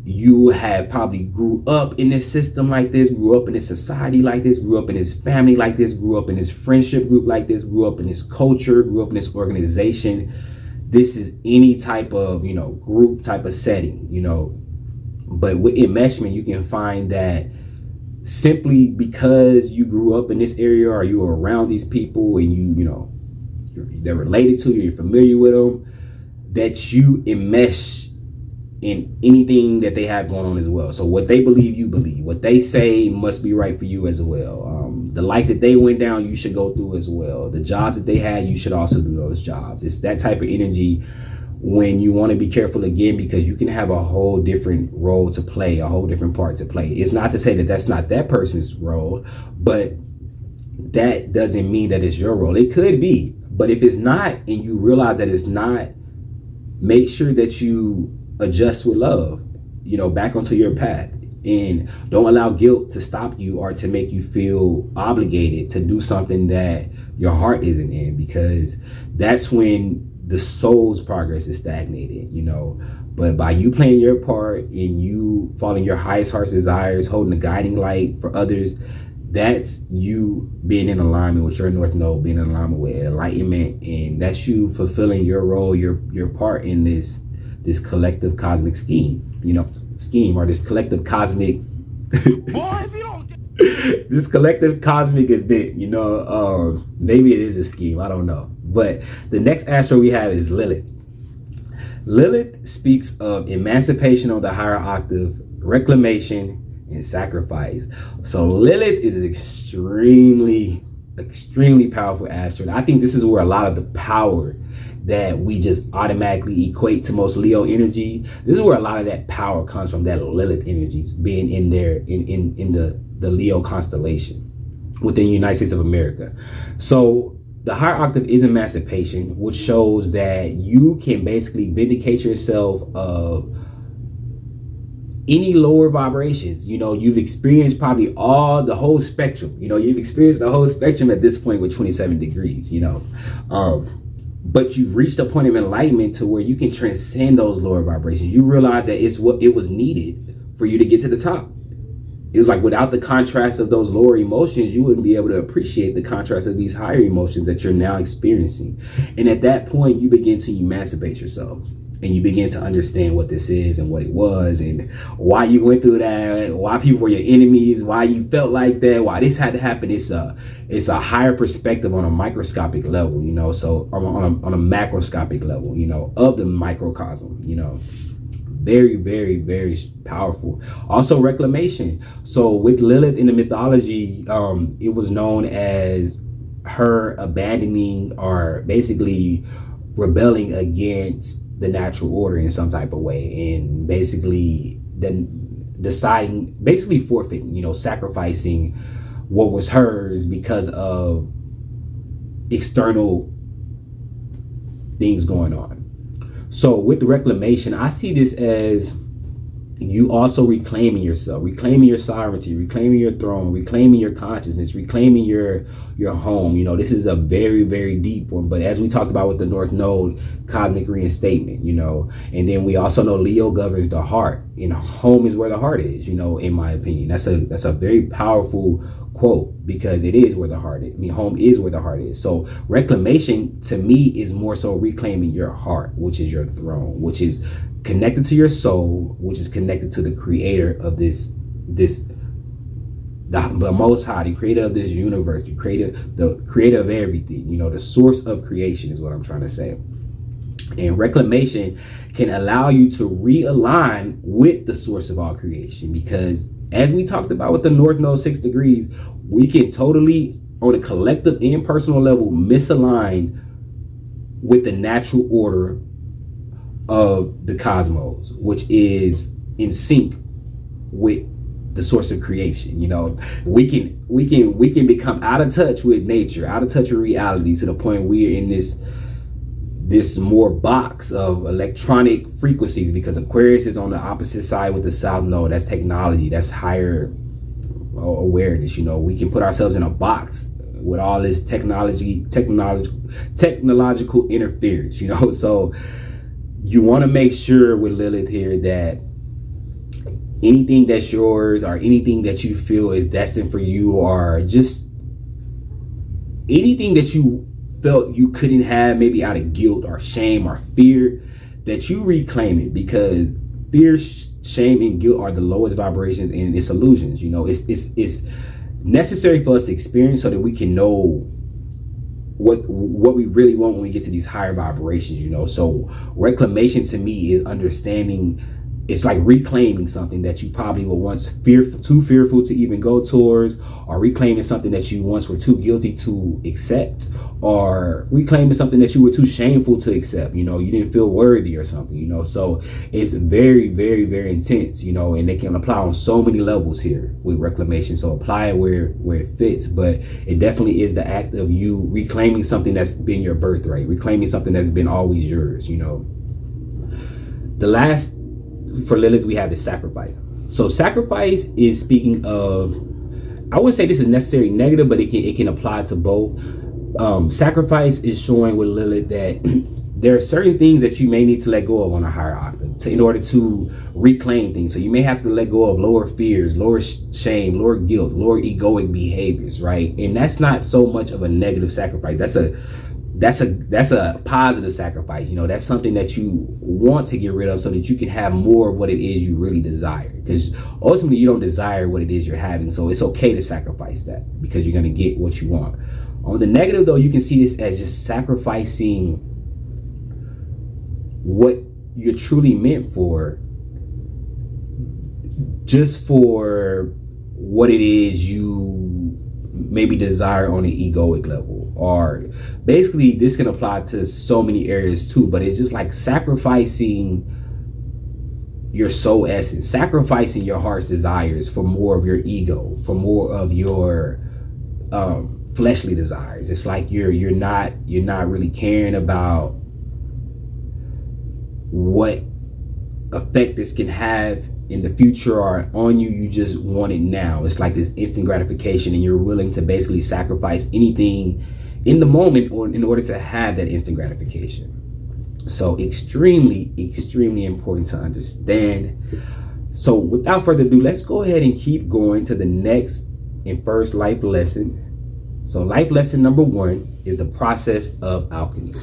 you have probably grew up in this system like this, grew up in this society like this, grew up in this family like this, grew up in this friendship group like this, grew up in this culture, grew up in this organization. This is any type of, you know, group type of setting, you know. But with enmeshment, you can find that simply because you grew up in this area or you were around these people and you know, they're related to you, you're familiar with them, that you enmesh in anything that they have going on as well. So what they believe, you believe. What they say must be right for you as well. The life that they went down, you should go through as well. The jobs that they had, you should also do those jobs. It's that type of energy when you want to be careful again, because you can have a whole different role to play, a whole different part to play. It's not to say that that's not that person's role, but that doesn't mean that it's your role. It could be, but if it's not, and you realize that it's not, make sure that you adjust with love, you know, back onto your path, and don't allow guilt to stop you or to make you feel obligated to do something that your heart isn't in, because that's when the soul's progress is stagnated, you know. But by you playing your part and you following your highest heart's desires, holding a guiding light for others, that's you being in alignment with your North Node, being in alignment with enlightenment, and that's you fulfilling your role, your part in this collective cosmic scheme, you know, or this collective cosmic boy, if you don't this collective cosmic event, you know. Maybe it is a scheme, I don't know. But the next astro we have is Lilith. Lilith speaks of emancipation on the higher octave, reclamation, and sacrifice. So Lilith is an extremely powerful asteroid. I think this is where a lot of the power that we just automatically equate to most Leo energy, this is where a lot of that power comes from, that Lilith energy being in there in the Leo constellation within the United States of America. So the higher octave is emancipation, which shows that you can basically vindicate yourself of any lower vibrations. You know, you've experienced probably the whole spectrum. You know, you've experienced the whole spectrum at this point with 27 degrees, you know. But you've reached a point of enlightenment to where you can transcend those lower vibrations. You realize that it's what it was needed for you to get to the top. It was like without the contrast of those lower emotions, you wouldn't be able to appreciate the contrast of these higher emotions that you're now experiencing. And at that point, you begin to emancipate yourself. And you begin to understand what this is and what it was and why you went through that, why people were your enemies, why you felt like that, why this had to happen. It's a higher perspective on a microscopic level, you know, so on a macroscopic level, you know, of the microcosm, you know. Very, very, very powerful. Also reclamation. So with Lilith in the mythology, it was known as her abandoning or basically rebelling against the natural order in some type of way, and basically then deciding, basically forfeiting, you know, sacrificing what was hers because of external things going on. So with the reclamation, I see this as you also reclaiming yourself, reclaiming your sovereignty, reclaiming your throne, reclaiming your consciousness, reclaiming your home. You know, this is a very, very deep one. But as we talked about with the North Node, cosmic reinstatement, you know, and then we also know Leo governs the heart, and home is where the heart is, you know, in my opinion. That's a very powerful quote, because it is where the heart is. I mean, home is where the heart is. So reclamation to me is more so reclaiming your heart, which is your throne, which is connected to your soul, which is connected to the creator of the Most High, the creator of this universe, the creator of everything, you know, the source of creation is what I'm trying to say. And reclamation can allow you to realign with the source of all creation, because as we talked about with the North Node 6 degrees, we can totally, on a collective and personal level, misalign with the natural order of the cosmos, which is in sync with the source of creation. You know, we can become out of touch with nature, out of touch with reality, to the point we're in this more box of electronic frequencies, because Aquarius is on the opposite side with the South Node. That's technology, that's higher awareness. You know, we can put ourselves in a box with all this technological interference, you know. So you want to make sure with Lilith here that anything that's yours, or anything that you feel is destined for you, or just anything that you felt you couldn't have, maybe out of guilt or shame or fear, that you reclaim it, because fear, shame, and guilt are the lowest vibrations, and it's illusions. You know, it's necessary for us to experience so that we can know what we really want when we get to these higher vibrations, you know. So reclamation to me is understanding, it's like reclaiming something that you probably were once too fearful to even go towards, or reclaiming something that you once were too guilty to accept, or reclaiming something that you were too shameful to accept. You know, you didn't feel worthy or something, you know. So it's very, very, very intense, you know, and they can apply on so many levels here with reclamation. So apply it where it fits, but it definitely is the act of you reclaiming something that's been your birthright, reclaiming something that's been always yours, you know. The last for Lilith we have is sacrifice. So sacrifice is speaking of, I wouldn't say this is necessarily negative, but it can apply to both. Sacrifice is showing with Lilith that there are certain things that you may need to let go of on a higher octave in order to reclaim things. So you may have to let go of lower fears, lower shame, lower guilt, lower egoic behaviors, right? And that's not so much of a negative sacrifice. That's a positive sacrifice. You know, that's something that you want to get rid of so that you can have more of what it is you really desire, because ultimately you don't desire what it is you're having. So it's okay to sacrifice that, because you're going to get what you want. On the negative though, you can see this as just sacrificing what you're truly meant for, just for what it is you maybe desire on an egoic level. Or basically this can apply to so many areas too, but it's just like sacrificing your soul essence, sacrificing your heart's desires for more of your ego, for more of your fleshly desires. It's like you're not really caring about what effect this can have in the future or on you. You just want it now. It's like this instant gratification, and you're willing to basically sacrifice anything in the moment or in order to have that instant gratification. So extremely, extremely important to understand. So without further ado, let's go ahead and keep going to the next and first life lesson. So life lesson number 1 is the process of alchemy.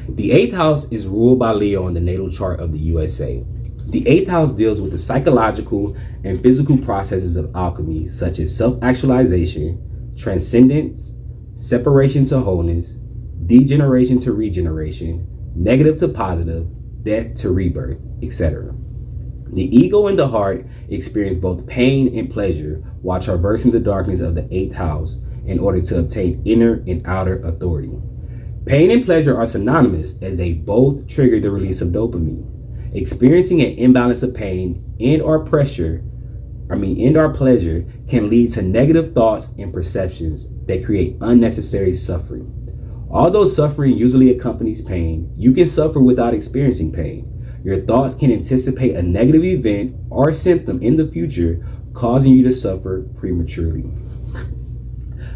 The 8th house is ruled by Leo on the natal chart of the USA. The 8th house deals with the psychological and physical processes of alchemy, such as self-actualization, transcendence, separation to wholeness, degeneration to regeneration, negative to positive, death to rebirth, etc. The ego and the heart experience both pain and pleasure while traversing the darkness of the 8th house in order to obtain inner and outer authority. Pain and pleasure are synonymous, as they both trigger the release of dopamine. Experiencing an imbalance of pain and or pleasure can lead to negative thoughts and perceptions that create unnecessary suffering. Although suffering usually accompanies pain, you can suffer without experiencing pain. Your thoughts can anticipate a negative event or symptom in the future, causing you to suffer prematurely.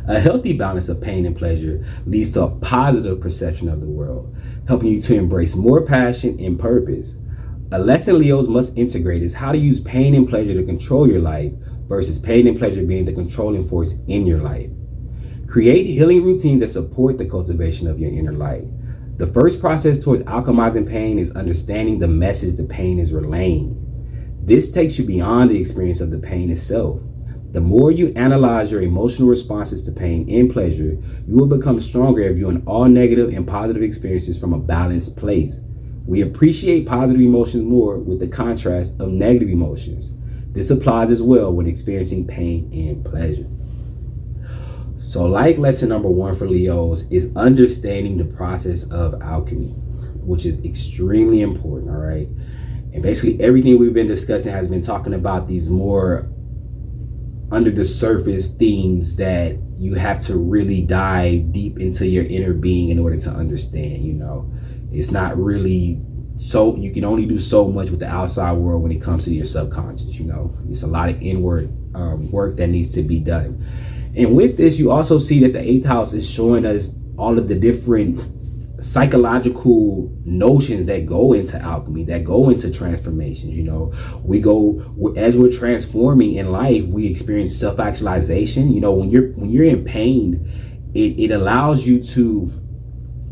A healthy balance of pain and pleasure leads to a positive perception of the world, helping you to embrace more passion and purpose. A lesson Leos must integrate is how to use pain and pleasure to control your life versus pain and pleasure being the controlling force in your life. Create healing routines that support the cultivation of your inner light. The first process towards alchemizing pain is understanding the message the pain is relaying. This takes you beyond the experience of the pain itself. The more you analyze your emotional responses to pain and pleasure, you will become stronger at viewing all negative and positive experiences from a balanced place. We appreciate positive emotions more with the contrast of negative emotions. This applies as well when experiencing pain and pleasure. So life lesson number 1 for Leos is understanding the process of alchemy, which is extremely important, all right? And basically everything we've been discussing has been talking about these more under the surface themes that you have to really dive deep into your inner being in order to understand. It's not really so, you can only do so much with the outside world when it comes to your subconscious. It's a lot of inward work that needs to be done. And with this, you also see that the 8th house is showing us all of the different psychological notions that go into alchemy, that go into transformations. We go, as we're transforming in life, we experience self-actualization. When you're in pain, it allows you to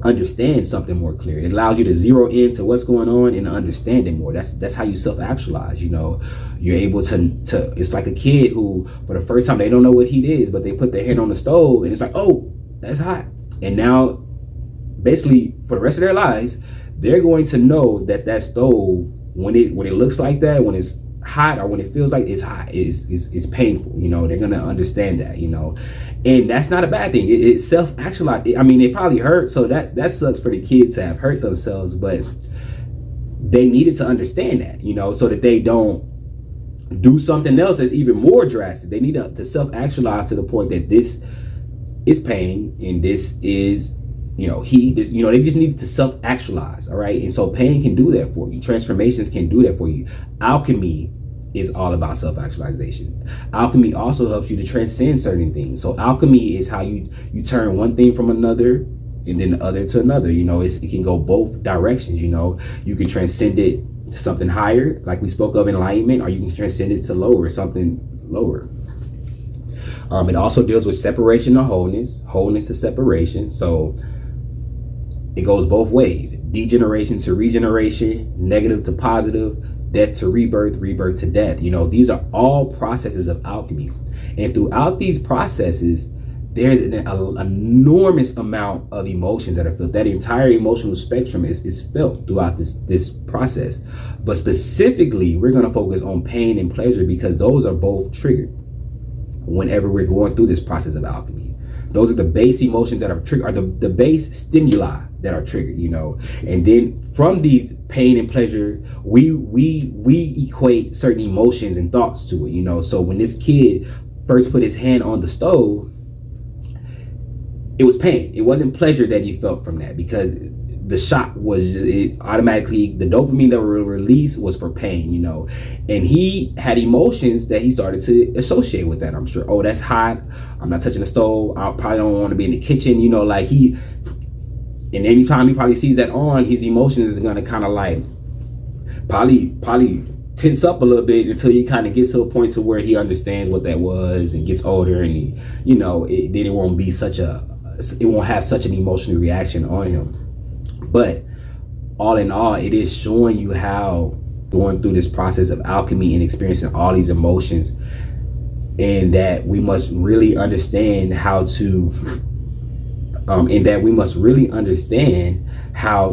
understand something more clear. It allows you to zero into what's going on and understand it more. That's how you self-actualize. You're able to it's like a kid who, for the first time, they don't know what heat is, but they put their hand on the stove and it's like, oh, that's hot. And now basically for the rest of their lives, they're going to know that stove, when it looks like that, when it's hot or when it feels like it's hot, it's painful. They're gonna understand that. And that's not a bad thing. It's self-actualized. It probably hurt, so that sucks for the kids to have hurt themselves, but they needed to understand that, so that they don't do something else that's even more drastic. They need to self-actualize to the point that this is pain and this is they just need to self-actualize. All right. And so pain can do that for you. Transformations can do that for you. Alchemy is all about self-actualization. Alchemy also helps you to transcend certain things. So alchemy is how you turn one thing from another and then the other to another. It can go both directions. You can transcend it to something higher, like we spoke of, enlightenment, or you can transcend it to something lower. It also deals with separation to wholeness to separation. So it goes both ways: degeneration to regeneration, negative to positive, death to rebirth, rebirth to death. These are all processes of alchemy. And throughout these processes, there's an enormous amount of emotions that are felt. That entire emotional spectrum is felt throughout this process. But specifically, we're going to focus on pain and pleasure because those are both triggered whenever we're going through this process of alchemy. Those are the base emotions that are triggered, or the base stimuli that are triggered, and then from these pain and pleasure, we equate certain emotions and thoughts to it. So when this kid first put his hand on the stove, it was pain. It wasn't pleasure that he felt from that, because the shock was automatically, the dopamine that were released was for pain, and he had emotions that he started to associate with that. I'm sure, oh, that's hot, I'm not touching the stove, I probably don't want to be in the kitchen, and anytime he probably sees that on, his emotions is going to kind of like probably tense up a little bit until he kind of gets to a point to where he understands what that was and gets older, and he, then it won't be it won't have such an emotional reaction on him. But all in all, it is showing you how going through this process of alchemy and experiencing all these emotions, and that we must really understand how to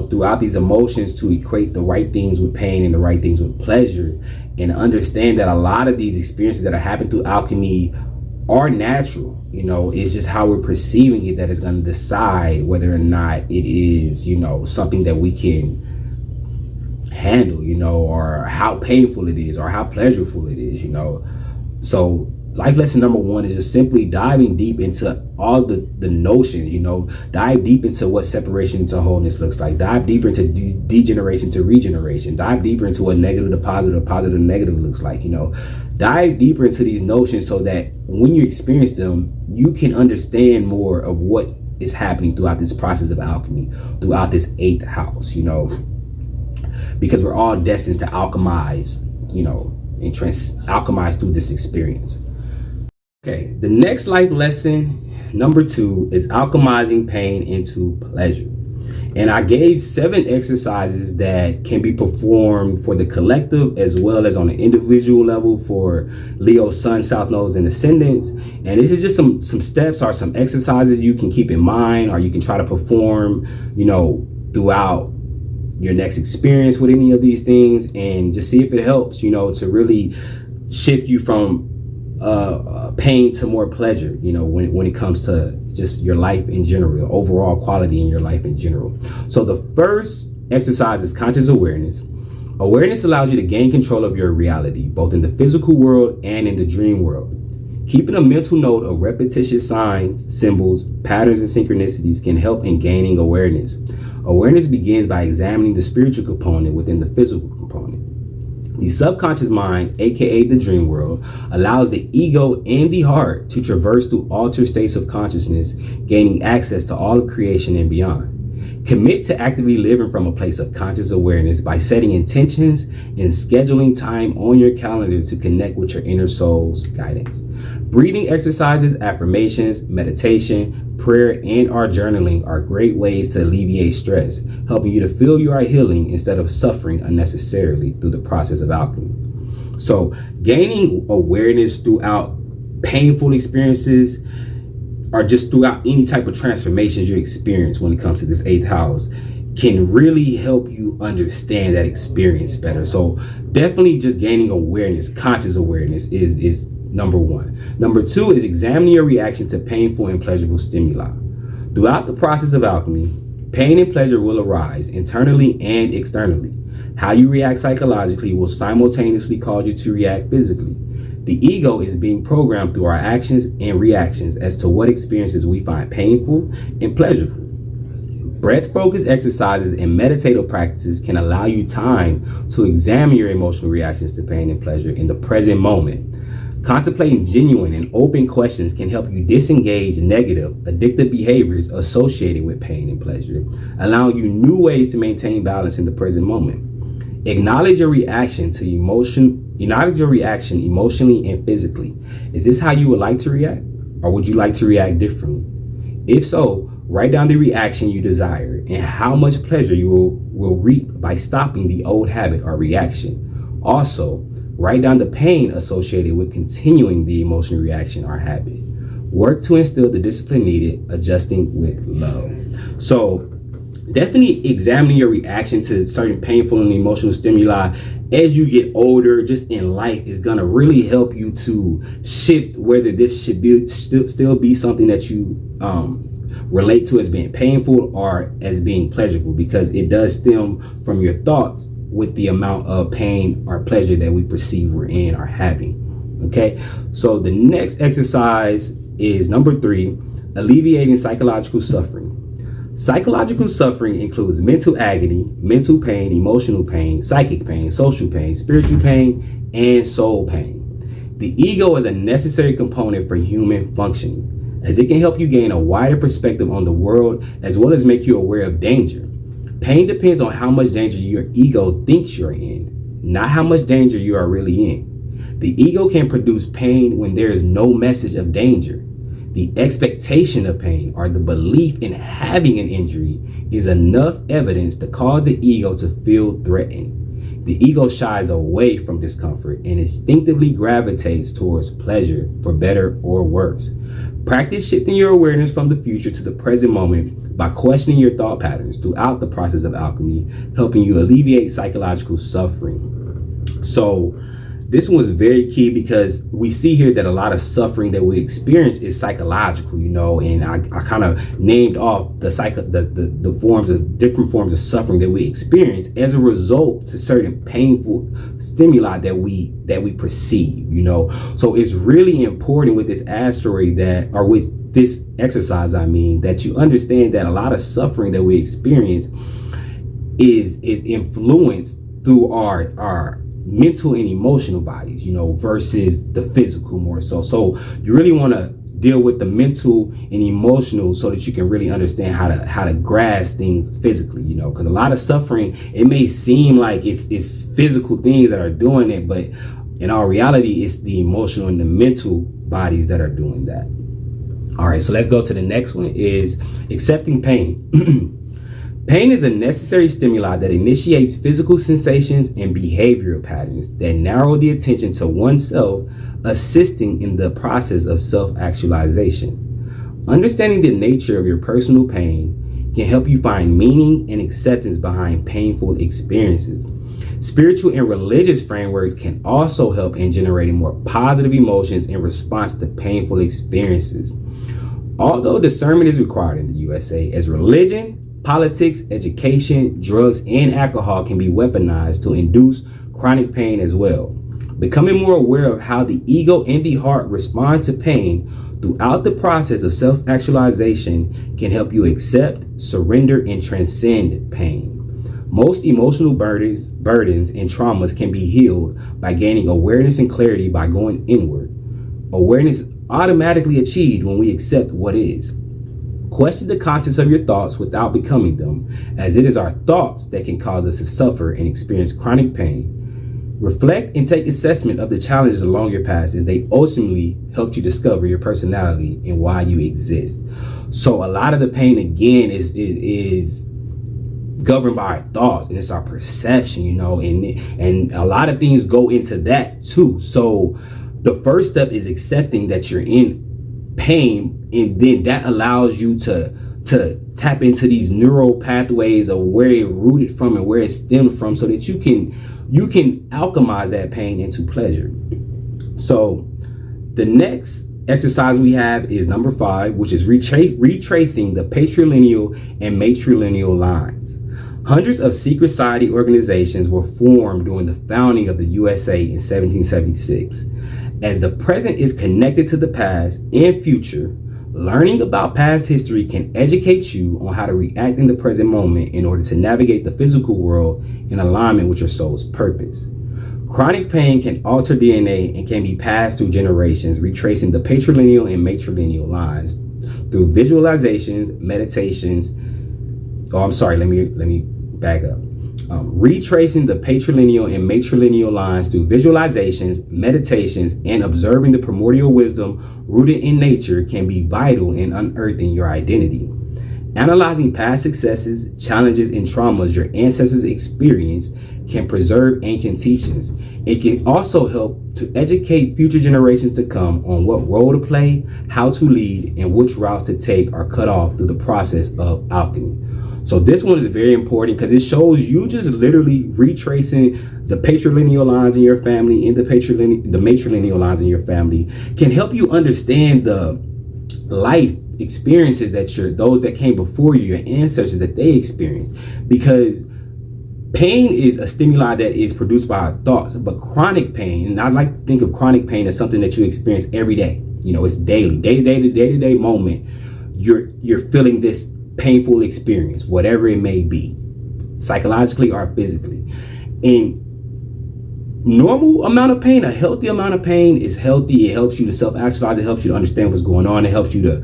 throughout these emotions to equate the right things with pain and the right things with pleasure, and understand that a lot of these experiences that are happening through alchemy are natural. It's just how we're perceiving it that is going to decide whether or not it is, something that we can handle, or how painful it is or how pleasurable it is, So life lesson number one is just simply diving deep into all the notions, dive deep into what separation into wholeness looks like, dive deeper into degeneration to regeneration, dive deeper into what negative to positive to negative looks like, dive deeper into these notions so that when you experience them, you can understand more of what is happening throughout this process of alchemy, throughout this 8th house, because we're all destined to alchemize, and alchemize through this experience. Okay, the next life lesson, number 2, is alchemizing pain into pleasure. And I gave 7 exercises that can be performed for the collective as well as on an individual level for Leo, Sun, South Nodes, and Ascendants. And this is just some steps or some exercises you can keep in mind, or you can try to perform, throughout your next experience with any of these things, and just see if it helps, to really shift you from pain to more pleasure, when it comes to just your life in general, the overall quality in your life in general. So the first exercise is conscious awareness. Awareness allows you to gain control of your reality, both in the physical world and in the dream world. Keeping a mental note of repetitious signs, symbols, patterns, and synchronicities can help in gaining awareness. Awareness begins by examining the spiritual component within the physical component. The subconscious mind, aka the dream world, allows the ego and the heart to traverse through altered states of consciousness, gaining access to all of creation and beyond. Commit to actively living from a place of conscious awareness by setting intentions and scheduling time on your calendar to connect with your inner soul's guidance. Breathing exercises, affirmations, meditation, prayer, and/or journaling are great ways to alleviate stress, helping you to feel you are healing instead of suffering unnecessarily through the process of alchemy. So gaining awareness throughout painful experiences, or just throughout any type of transformations you experience when it comes to this 8th house, can really help you understand that experience better. So definitely just gaining awareness, conscious awareness is number 1. Number 2 is examining your reaction to painful and pleasurable stimuli. Throughout the process of alchemy, pain and pleasure will arise internally and externally. How you react psychologically will simultaneously cause you to react physically. The ego is being programmed through our actions and reactions as to what experiences we find painful and pleasurable. Breath-focused exercises and meditative practices can allow you time to examine your emotional reactions to pain and pleasure in the present moment. Contemplating genuine and open questions can help you disengage negative, addictive behaviors associated with pain and pleasure, allowing you new ways to maintain balance in the present moment. Acknowledge your reaction emotionally and physically. Is this how you would like to react, or would you like to react differently? If so, write down the reaction you desire and how much pleasure you will reap by stopping the old habit or reaction. Also, write down the pain associated with continuing the emotional reaction or habit. Work to instill the discipline needed, adjusting with love. So definitely examining your reaction to certain painful and emotional stimuli as you get older, just in life, is going to really help you to shift whether this should be still be something that you relate to as being painful or as being pleasurable, because it does stem from your thoughts with the amount of pain or pleasure that we perceive we're in or having. Okay, so the next exercise is number 3, alleviating psychological suffering. Psychological suffering includes mental agony, mental pain, emotional pain, psychic pain, social pain, spiritual pain, and soul pain. The ego is a necessary component for human functioning, as it can help you gain a wider perspective on the world as well as make you aware of danger. Pain depends on how much danger your ego thinks you're in, not how much danger you are really in. The ego can produce pain when there is no message of danger. The expectation of pain, or the belief in having an injury, is enough evidence to cause the ego to feel threatened. The ego shies away from discomfort and instinctively gravitates towards pleasure, for better or worse. Practice shifting your awareness from the future to the present moment by questioning your thought patterns throughout the process of alchemy, helping you alleviate psychological suffering. So this one's very key because we see here that a lot of suffering that we experience is psychological, you know, and I kind of named off the forms of different forms of suffering that we experience as a result to certain painful stimuli that we perceive, you know. So it's really important with this asteroid or with this exercise, that you understand that a lot of suffering that we experience is influenced through our mental and emotional bodies, you know, versus the physical more so. So you really want to deal with the mental and emotional so that you can really understand how to grasp things physically, you know, because a lot of suffering, it may seem like it's physical things that are doing it, but in all reality, it's the emotional and the mental bodies that are doing that. All right, so let's go to the next one, is accepting pain. Pain is a necessary stimuli that initiates physical sensations and behavioral patterns that narrow the attention to oneself, assisting in the process of self-actualization. Understanding the nature of your personal pain can help you find meaning and acceptance behind painful experiences. Spiritual and religious frameworks can also help in generating more positive emotions in response to painful experiences. Although discernment is required in the USA, as religion, politics, education, drugs, and alcohol can be weaponized to induce chronic pain as well. Becoming more aware of how the ego and the heart respond to pain throughout the process of self-actualization can help you accept, surrender, and transcend pain. Most emotional burdens and traumas can be healed by gaining awareness and clarity by going inward. Awareness is automatically achieved when we accept what is. Question the contents of your thoughts without becoming them, as it is our thoughts that can cause us to suffer and experience chronic pain. Reflect and take assessment of the challenges along your past, as they ultimately helped you discover your personality and why you exist. So a lot of the pain, again, is governed by our thoughts, and it's our perception, you know, and a lot of things go into that too. So the first step is accepting that you're in pain, and then that allows you to tap into these neural pathways of where it rooted from and where it stemmed from, so that you can alchemize that pain into pleasure. So the next exercise we have is number 5, which is retracing the patrilineal and matrilineal lines. Hundreds of secret society organizations were formed during the founding of the USA in 1776. As the present is connected to the past and future, learning about past history can educate you on how to react in the present moment in order to navigate the physical world in alignment with your soul's purpose. Chronic pain can alter DNA and can be passed through generations, retracing the patrilineal and matrilineal lines through visualizations, meditations. Let me back up. Retracing the patrilineal and matrilineal lines through visualizations, meditations, and observing the primordial wisdom rooted in nature can be vital in unearthing your identity. Analyzing past successes, challenges, and traumas your ancestors experienced can preserve ancient teachings. It can also help to educate future generations to come on what role to play, how to lead, and which routes to take are cut off through the process of alchemy. So this one is very important because it shows you just literally retracing the patrilineal lines in your family and the matrilineal lines in your family can help you understand the life experiences that those that came before you, your ancestors, that they experienced. Because pain is a stimuli that is produced by our thoughts, but chronic pain, and I like to think of chronic pain as something that you experience every day. You know, it's daily, day-to-day moment. You're feeling this painful experience, whatever it may be, psychologically or physically. And normal amount of pain, a healthy amount of pain is healthy. It helps you to self-actualize. It helps you to understand what's going on. It helps you to,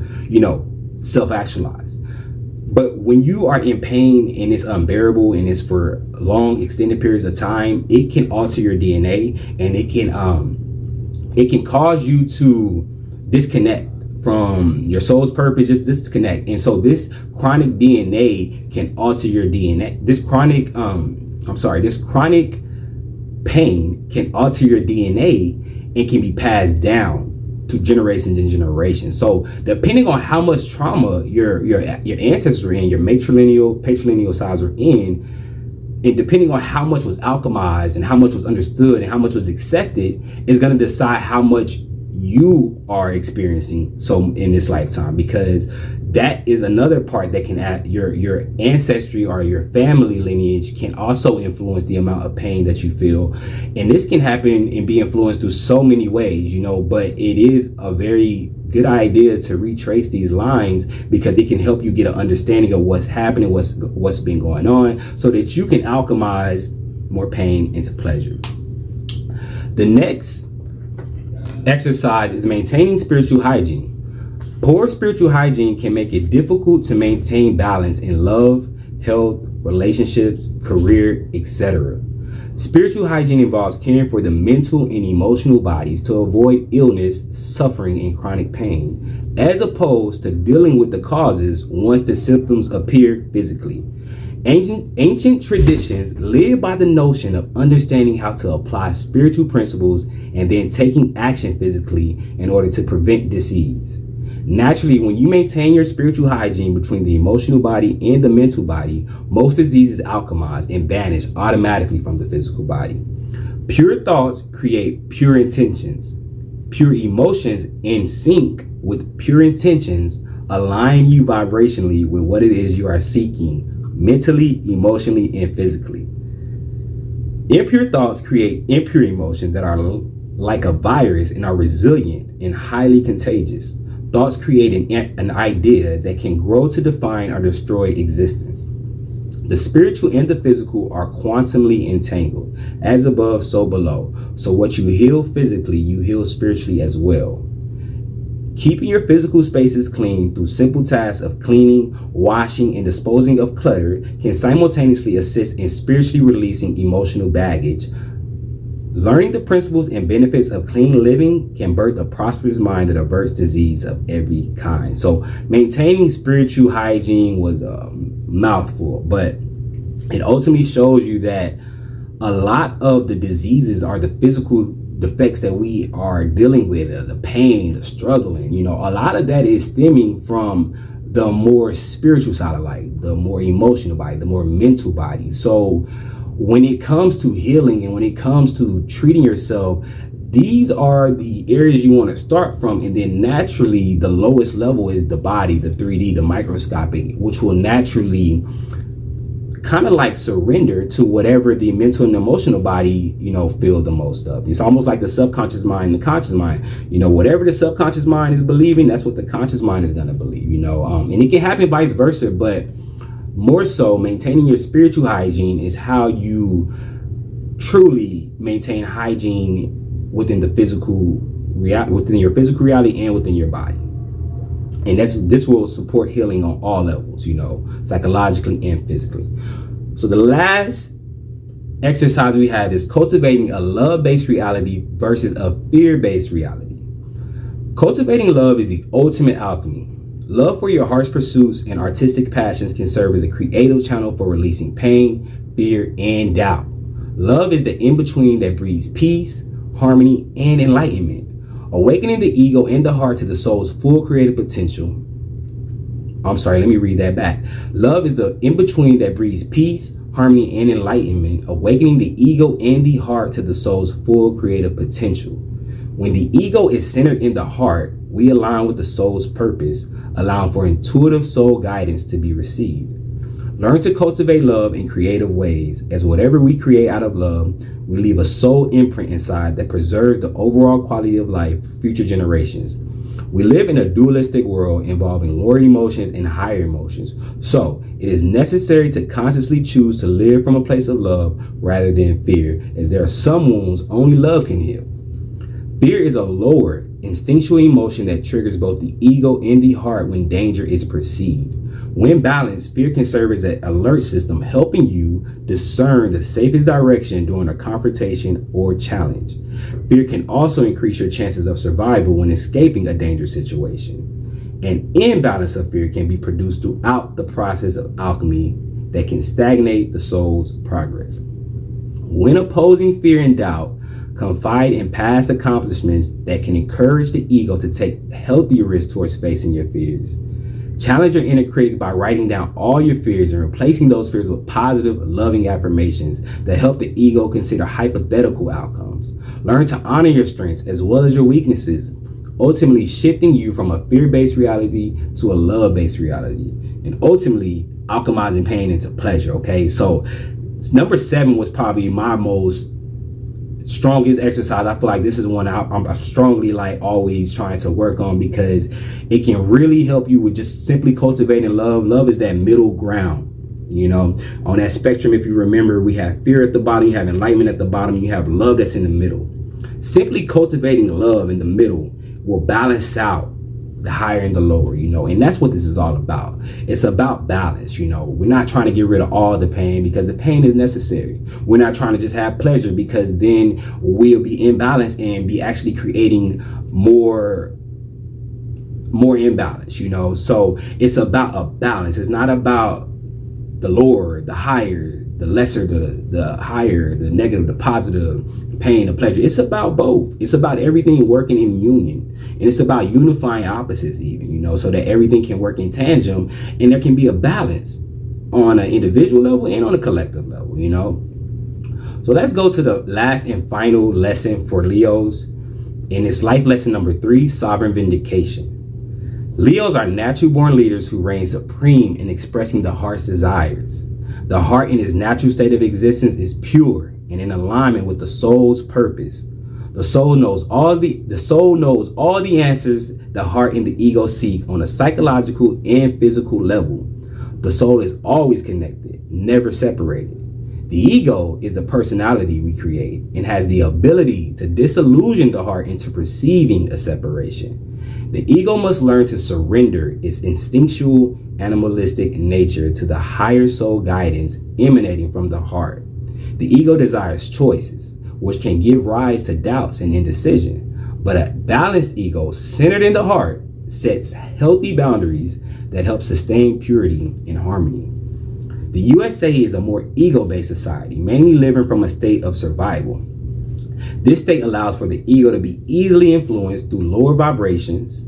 self-actualize. But when you are in pain and it's unbearable and it's for long extended periods of time, it can alter your DNA, and it can cause you to disconnect from your soul's purpose, just disconnect. And so this chronic DNA can alter your DNA. This chronic pain can alter your DNA and can be passed down to generations and generations. So depending on how much trauma your ancestors were in, your patrilineal sides were in, And depending on how much was alchemized and how much was understood and how much was accepted is going to decide how much you are experiencing so in this lifetime, because that is another part that can add your ancestry or your family lineage can also influence the amount of pain that you feel. And this can happen and be influenced through so many ways, but it is a very good idea to retrace these lines, because it can help you get an understanding of what's happening, what's been going on, so that you can alchemize more pain into pleasure. The next exercise is maintaining spiritual hygiene. Poor spiritual hygiene can make it difficult to maintain balance in love, health, relationships, career, etc. Spiritual hygiene involves caring for the mental and emotional bodies to avoid illness, suffering, and chronic pain, as opposed to dealing with the causes once the symptoms appear physically. Ancient traditions live by the notion of understanding how to apply spiritual principles and then taking action physically in order to prevent disease. Naturally, when you maintain your spiritual hygiene between the emotional body and the mental body, most diseases alchemize and vanish automatically from the physical body. Pure thoughts create pure intentions. Pure emotions in sync with pure intentions align you vibrationally with what it is you are seeking, mentally, emotionally, and physically. Impure thoughts create impure emotions that are like a virus and are resilient and highly contagious. Thoughts create an idea that can grow to define or destroy existence. The spiritual and the physical are quantumly entangled, as above, so below. So what you heal physically, you heal spiritually as well. Keeping your physical spaces clean through simple tasks of cleaning, washing, and disposing of clutter can simultaneously assist in spiritually releasing emotional baggage. Learning the principles and benefits of clean living can birth a prosperous mind that averts disease of every kind. So maintaining spiritual hygiene was a mouthful, but it ultimately shows you that a lot of the diseases are the physical defects that we are dealing with, the pain, the struggling, a lot of that is stemming from the more spiritual side of life, the more emotional body, the more mental body. So when it comes to healing and when it comes to treating yourself, these are the areas you want to start from. And then naturally, the lowest level is the body, the 3D, the microscopic, which will naturally kind of like surrender to whatever the mental and emotional body, feel the most of. It's almost like the subconscious mind and the conscious mind. Whatever the subconscious mind is believing, that's what the conscious mind is going to believe, and it can happen vice versa, but more so, maintaining your spiritual hygiene is how you truly maintain hygiene within the within your physical reality and within your body. And this will support healing on all levels, psychologically and physically. So the last exercise we have is cultivating a love-based reality versus a fear-based reality. Cultivating love is the ultimate alchemy. Love for your heart's pursuits and artistic passions can serve as a creative channel for releasing pain, fear, and doubt. Love is the in-between that breeds peace, harmony, and enlightenment, awakening the ego and the heart to the soul's full creative potential. Let me read that back. Love is the in-between that breeds peace, harmony, and enlightenment, awakening the ego and the heart to the soul's full creative potential. When the ego is centered in the heart, we align with the soul's purpose, allowing for intuitive soul guidance to be received. Learn to cultivate love in creative ways, as whatever we create out of love, we leave a soul imprint inside that preserves the overall quality of life for future generations. We live in a dualistic world involving lower emotions and higher emotions, so it is necessary to consciously choose to live from a place of love rather than fear, as there are some wounds only love can heal. Fear is a lower, instinctual emotion that triggers both the ego and the heart when danger is perceived. When balanced, fear can serve as an alert system, helping you discern the safest direction during a confrontation or challenge. Fear can also increase your chances of survival when escaping a dangerous situation. An imbalance of fear can be produced throughout the process of alchemy that can stagnate the soul's progress. When opposing fear and doubt, confide in past accomplishments that can encourage the ego to take healthy risks towards facing your fears. Challenge your inner critic by writing down all your fears and replacing those fears with positive, loving affirmations that help the ego consider hypothetical outcomes. Learn to honor your strengths as well as your weaknesses, ultimately shifting you from a fear-based reality to a love-based reality, and ultimately alchemizing pain into pleasure. Okay, so number 7 was probably my most strongest exercise. I feel like this is one I'm strongly like always trying to work on, because it can really help you with just simply cultivating love. Love is that middle ground. You know, on that spectrum, if you remember, we have fear at the bottom, you have enlightenment at the bottom, you have love that's in the middle. Simply cultivating love in the middle will balance out the higher and the lower, you know, and that's what this is all about. It's about balance, you know. We're not trying to get rid of all the pain, because the pain is necessary. We're not trying to just have pleasure, because then we'll be imbalanced and be actually creating more imbalance, you know. So it's about a balance. It's not about the lower, the higher, the lesser, the higher, the negative, the positive, pain, the pleasure. It's about both. It's about everything working in union. And it's about unifying opposites even, you know, so that everything can work in tandem and there can be a balance on an individual level and on a collective level, you know. So let's go to the last and final lesson for Leos. And it's life lesson number 3, sovereign vindication. Leos are natural born leaders who reign supreme in expressing the heart's desires. The heart in its natural state of existence is pure and in alignment with the soul's purpose. The soul knows all the answers the heart and the ego seek on a psychological and physical level. The soul is always connected, never separated. The ego is the personality we create and has the ability to disillusion the heart into perceiving a separation. The ego must learn to surrender its instinctual, animalistic nature to the higher soul guidance emanating from the heart. The ego desires choices, which can give rise to doubts and indecision, but a balanced ego centered in the heart sets healthy boundaries that help sustain purity and harmony. The USA is a more ego-based society, mainly living from a state of survival. This state allows for the ego to be easily influenced through lower vibrations.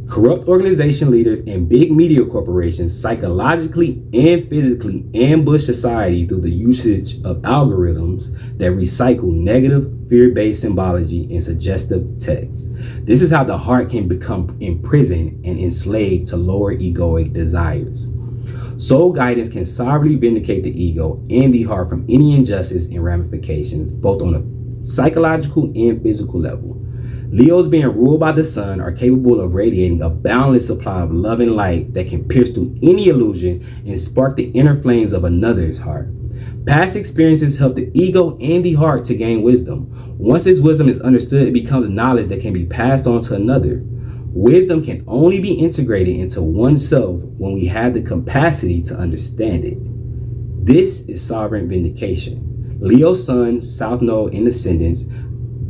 Corrupt organization leaders and big media corporations psychologically and physically ambush society through the usage of algorithms that recycle negative, fear-based symbology and suggestive text. This is how the heart can become imprisoned and enslaved to lower egoic desires. Soul guidance can sovereignly vindicate the ego and the heart from any injustice and ramifications, both on a psychological and physical level. Leos being ruled by the sun are capable of radiating a boundless supply of love and light that can pierce through any illusion and spark the inner flames of another's heart. Past experiences help the ego and the heart to gain wisdom. Once this wisdom is understood, it becomes knowledge that can be passed on to another. Wisdom can only be integrated into oneself when we have the capacity to understand it. This is sovereign vindication. Leo sun, south node, and ascendants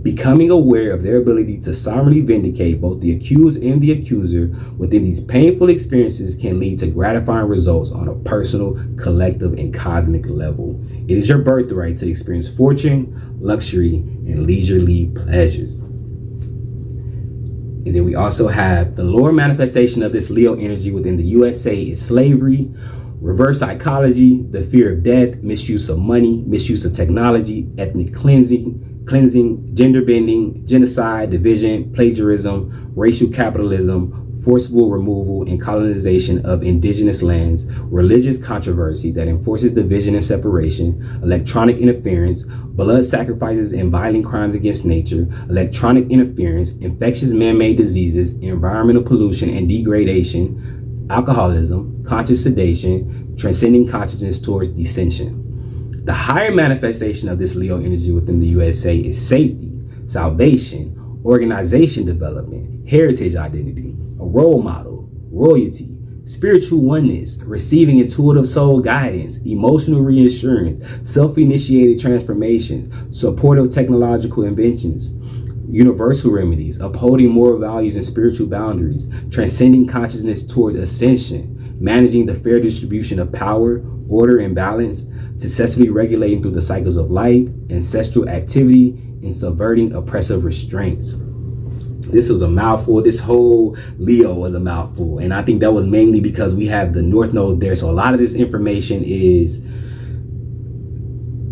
becoming aware of their ability to sovereignly vindicate both the accused and the accuser within these painful experiences can lead to gratifying results on a personal, collective, and cosmic level. It is your birthright to experience fortune, luxury, and leisurely pleasures. And then we also have the lower manifestation of this Leo energy within the USA is slavery, reverse psychology, the fear of death, misuse of money, misuse of technology, ethnic cleansing, gender bending, genocide, division, plagiarism, racial capitalism, forceful removal and colonization of indigenous lands, religious controversy that enforces division and separation, electronic interference, blood sacrifices and violent crimes against nature, electronic interference, infectious man-made diseases, environmental pollution and degradation, alcoholism, conscious sedation, transcending consciousness towards descension. The higher manifestation of this Leo energy within the USA is safety, salvation, organization development, heritage identity, a role model, royalty, spiritual oneness, receiving intuitive soul guidance, emotional reassurance, self-initiated transformation, supportive technological inventions, universal remedies, upholding moral values and spiritual boundaries, transcending consciousness towards ascension, managing the fair distribution of power, order, and balance, successfully regulating through the cycles of life, ancestral activity, and subverting oppressive restraints. This was a mouthful. This whole Leo was a mouthful. And I think that was mainly because we have the North Node there. So a lot of this information is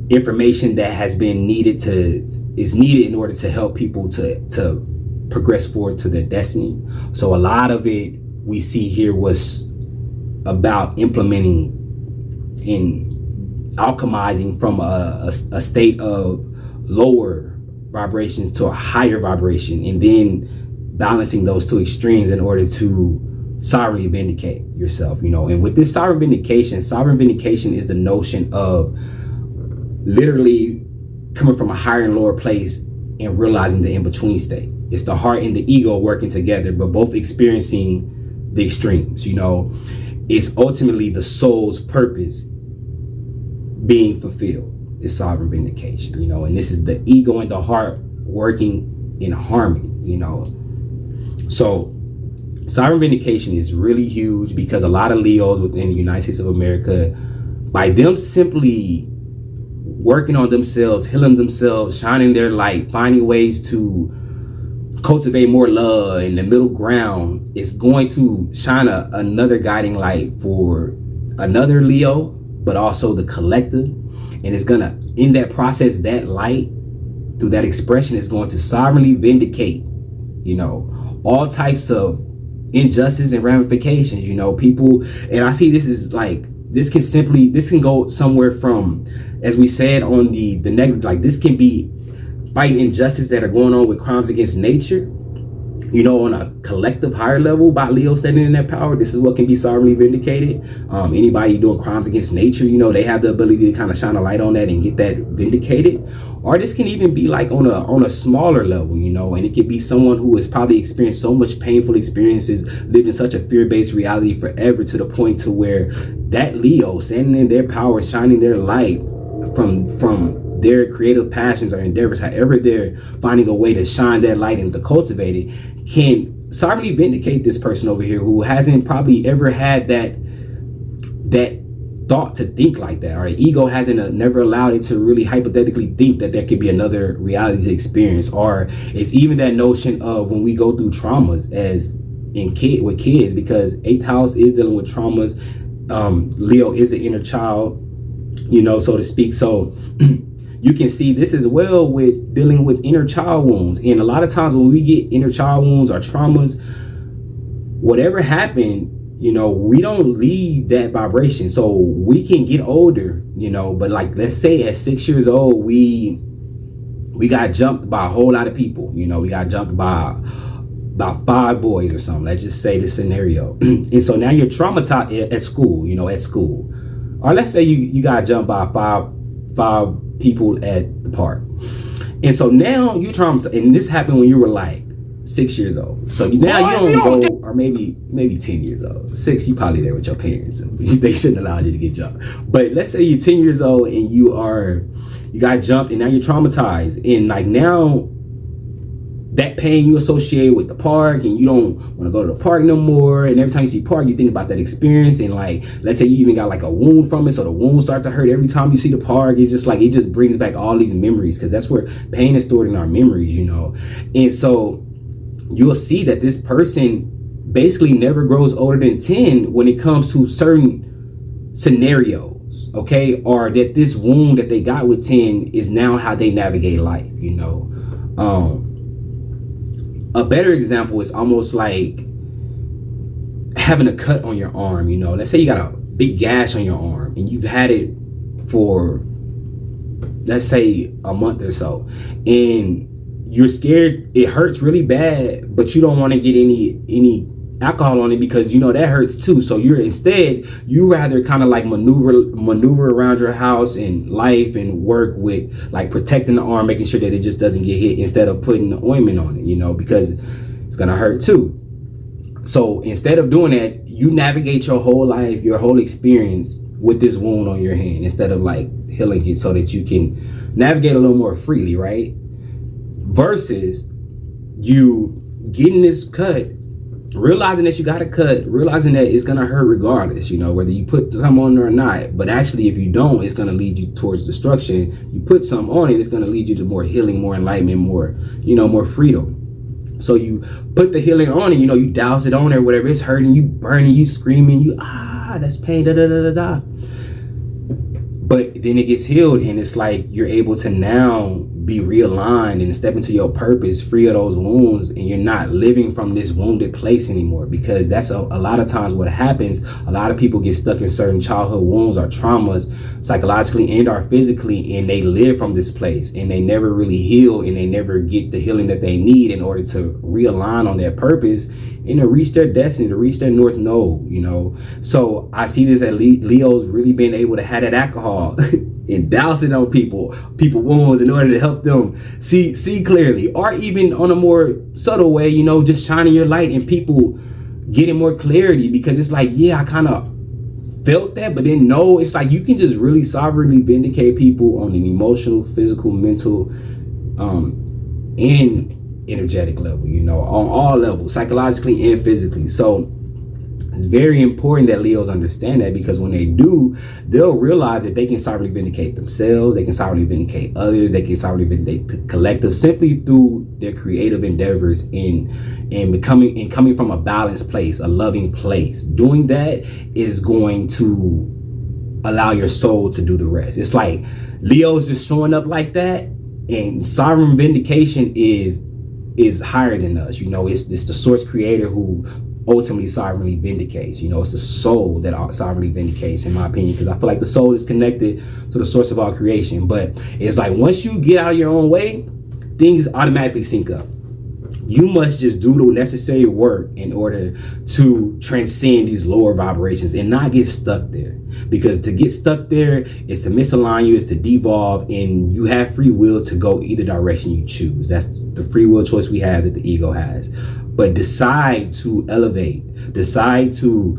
information that has been needed in order to help people to progress forward to their destiny. So a lot of it we see here was about implementing in alchemizing from a state of lower vibrations to a higher vibration, and then balancing those two extremes in order to sovereignly vindicate yourself, you know. And with this sovereign vindication is the notion of literally coming from a higher and lower place and realizing the in-between state. It's the heart and the ego working together, but both experiencing the extremes, you know. It's ultimately the soul's purpose being fulfilled. Is sovereign vindication, you know. And this is the ego and the heart working in harmony, you know. So sovereign vindication is really huge because a lot of Leos within the United States of America, by them simply working on themselves, healing themselves, shining their light, finding ways to cultivate more love in the middle ground, is going to shine another guiding light for another Leo, but also the collective. And it's gonna, in that process, that light through that expression is going to sovereignly vindicate, you know, all types of injustice and ramifications, you know. People, and I see this is like, this can go somewhere from, as we said on the negative, like this can be fighting injustice that are going on with crimes against nature, you know, on a collective higher level by Leo standing in that power. This is what can be sovereignly vindicated. Anybody doing crimes against nature, you know, they have the ability to kind of shine a light on that and get that vindicated. Or this can even be like on a smaller level, you know, and it could be someone who has probably experienced so much painful experiences, lived in such a fear-based reality forever, to the point to where that Leo standing in their power, shining their light from their creative passions or endeavors, however they're finding a way to shine that light and to cultivate it, can sovereignly vindicate this person over here who hasn't probably ever had that thought to think like that, or the ego hasn't never allowed it to really hypothetically think that there could be another reality to experience. Or it's even that notion of when we go through traumas as with kids, because 8th house is dealing with traumas. Leo is the inner child, you know, so to speak. So you can see this as well with dealing with inner child wounds. And a lot of times when we get inner child wounds or traumas, whatever happened, you know, we don't leave that vibration. So we can get older, you know, but like, let's say at 6 years old, we got jumped by a whole lot of people. You know, we got jumped by about 5 boys or something. Let's just say the scenario. And so now you're traumatized at school, you know, or let's say you got jumped by five people at the park. And so now you're traumatized, and this happened when you were like 6 years old. So now you don't go, or maybe 10 years old. 6, you probably there with your parents. They shouldn't allow you to get jumped. But let's say you're 10 years old and you got jumped, and now you're traumatized. And like now, that pain you associate with the park, and you don't want to go to the park no more. And every time you see park, you think about that experience. And like, let's say you even got like a wound from it, so the wounds start to hurt every time you see the park. It's just like, it just brings back all these memories, because that's where pain is stored in our memories, you know. And so you'll see that this person basically never grows older than 10 when it comes to certain scenarios, okay? Or that this wound that they got with 10 is now how they navigate life, you know. A better example is almost like having a cut on your arm, you know. Let's say you got a big gash on your arm and you've had it for, let's say, a month or so, and you're scared it hurts really bad, but you don't want to get any alcohol on it because you know that hurts too. So you rather kind of like maneuver around your house and life and work with like protecting the arm, making sure that it just doesn't get hit, instead of putting the ointment on it, you know, because it's gonna hurt too. So instead of doing that, you navigate your whole life, your whole experience with this wound on your hand, instead of like healing it so that you can navigate a little more freely, right? Versus you getting this cut, realizing that you got a cut, realizing that it's gonna hurt regardless, you know, whether you put some on or not. But actually, if you don't, it's gonna lead you towards destruction. You put some on it, it's gonna lead you to more healing, more enlightenment, more, you know, more freedom. So you put the healing on, and you douse it on there, whatever. It's hurting you, burning you, screaming you, that's pain, da da da da da. But then it gets healed, and it's like you're able to now be realigned and step into your purpose, free of those wounds, and you're not living from this wounded place anymore. Because that's a lot of times what happens. A lot of people get stuck in certain childhood wounds or traumas, psychologically and or physically, and they live from this place, and they never really heal, and they never get the healing that they need in order to realign on their purpose and to reach their destiny, to reach their North Node, So I see this at Leo's really being able to have that alcohol and douse it on people wounds in order to help them see clearly, or even on a more subtle way, just shining your light and people getting more clarity. Because it's like, yeah, I kind of felt that, but then no, it's like you can just really sovereignly vindicate people on an emotional, physical, mental, and energetic level, on all levels, psychologically and physically. So it's very important that Leos understand that, because when they do, they'll realize that they can sovereignly vindicate themselves, they can sovereignly vindicate others, they can sovereignly vindicate the collective simply through their creative endeavors in coming from a balanced place, a loving place. Doing that is going to allow your soul to do the rest. It's like Leo's just showing up like that, and sovereign vindication is higher than us. It's the source creator who ultimately sovereignly vindicates. It's the soul that sovereignly vindicates, in my opinion, because I feel like the soul is connected to the source of all creation. But it's like once you get out of your own way, things automatically sync up. You must just do the necessary work in order to transcend these lower vibrations and not get stuck there. Because to get stuck there is to misalign you, is to devolve, and you have free will to go either direction you choose. That's the free will choice we have that the ego has. But decide to elevate, decide to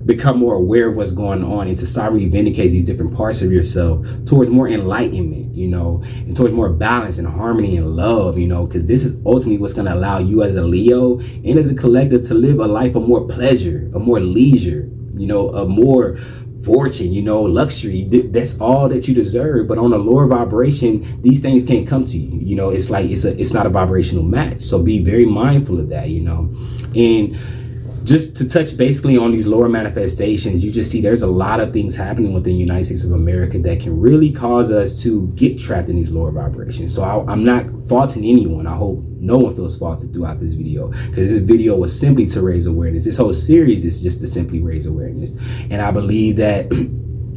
become more aware of what's going on, and to sovereignly vindicate these different parts of yourself towards more enlightenment, and towards more balance and harmony and love, because this is ultimately what's going to allow you as a Leo and as a collective to live a life of more pleasure, of more leisure, of more fortune, luxury. That's all that you deserve. But on a lower vibration, these things can't come to you. It's like it's not a vibrational match. So be very mindful of that, and just to touch basically on these lower manifestations, you just see there's a lot of things happening within the United States of America that can really cause us to get trapped in these lower vibrations. So I'm not faulting anyone. I hope no one feels faulted throughout this video, because this video was simply to raise awareness. This whole series is just to simply raise awareness. And I believe that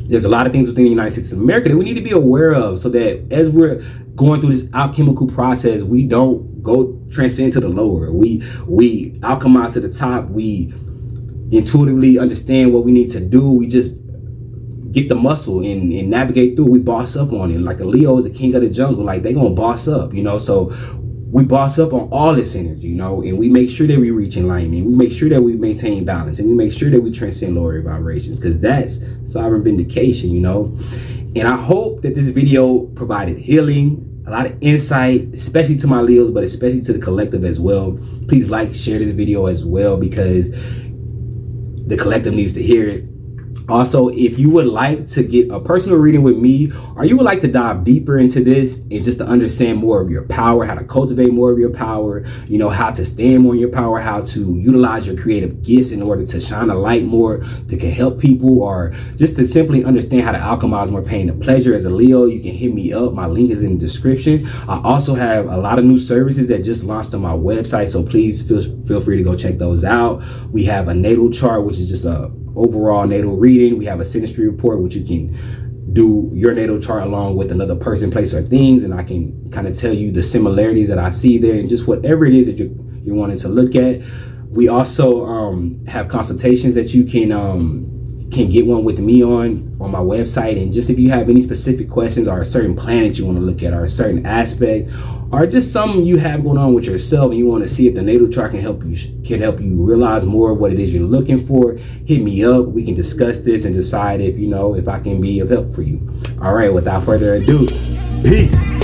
there's a lot of things within the United States of America that we need to be aware of, so that as we're going through this alchemical process, we don't go transcend to the lower. We alchemize to the top. We intuitively understand what we need to do. We just get the muscle and navigate through. We boss up on it. Like a Leo is the king of the jungle. Like they gonna boss up, so we boss up on all this energy, and we make sure that we reach enlightenment. We make sure that we maintain balance, and we make sure that we transcend lower vibrations, because that's sovereign vindication, And I hope that this video provided healing, a lot of insight, especially to my Leos, but especially to the collective as well. Please like, share this video as well, because the collective needs to hear it. Also, if you would like to get a personal reading with me, or you would like to dive deeper into this and just to understand more of your power, how to cultivate more of your power, how to stand more in your power, how to utilize your creative gifts in order to shine a light more that can help people, or just to simply understand how to alchemize more pain to pleasure as a Leo, you can hit me up. My link is in the description. I also have a lot of new services that just launched on my website, so please feel free to go check those out. We have a natal chart, which is just a overall natal reading. We have a synastry report, which you can do your natal chart along with another person, place, or things, and I can kind of tell you the similarities that I see there, and just whatever it is that you're wanting to look at. We also have consultations that you can get one with me on my website. And just if you have any specific questions, or a certain planet you want to look at, or a certain aspect, or just something you have going on with yourself, and you want to see if the natal chart can help you realize more of what it is you're looking for, hit me up. We can discuss this and decide if I can be of help for you. All right, without further ado, peace.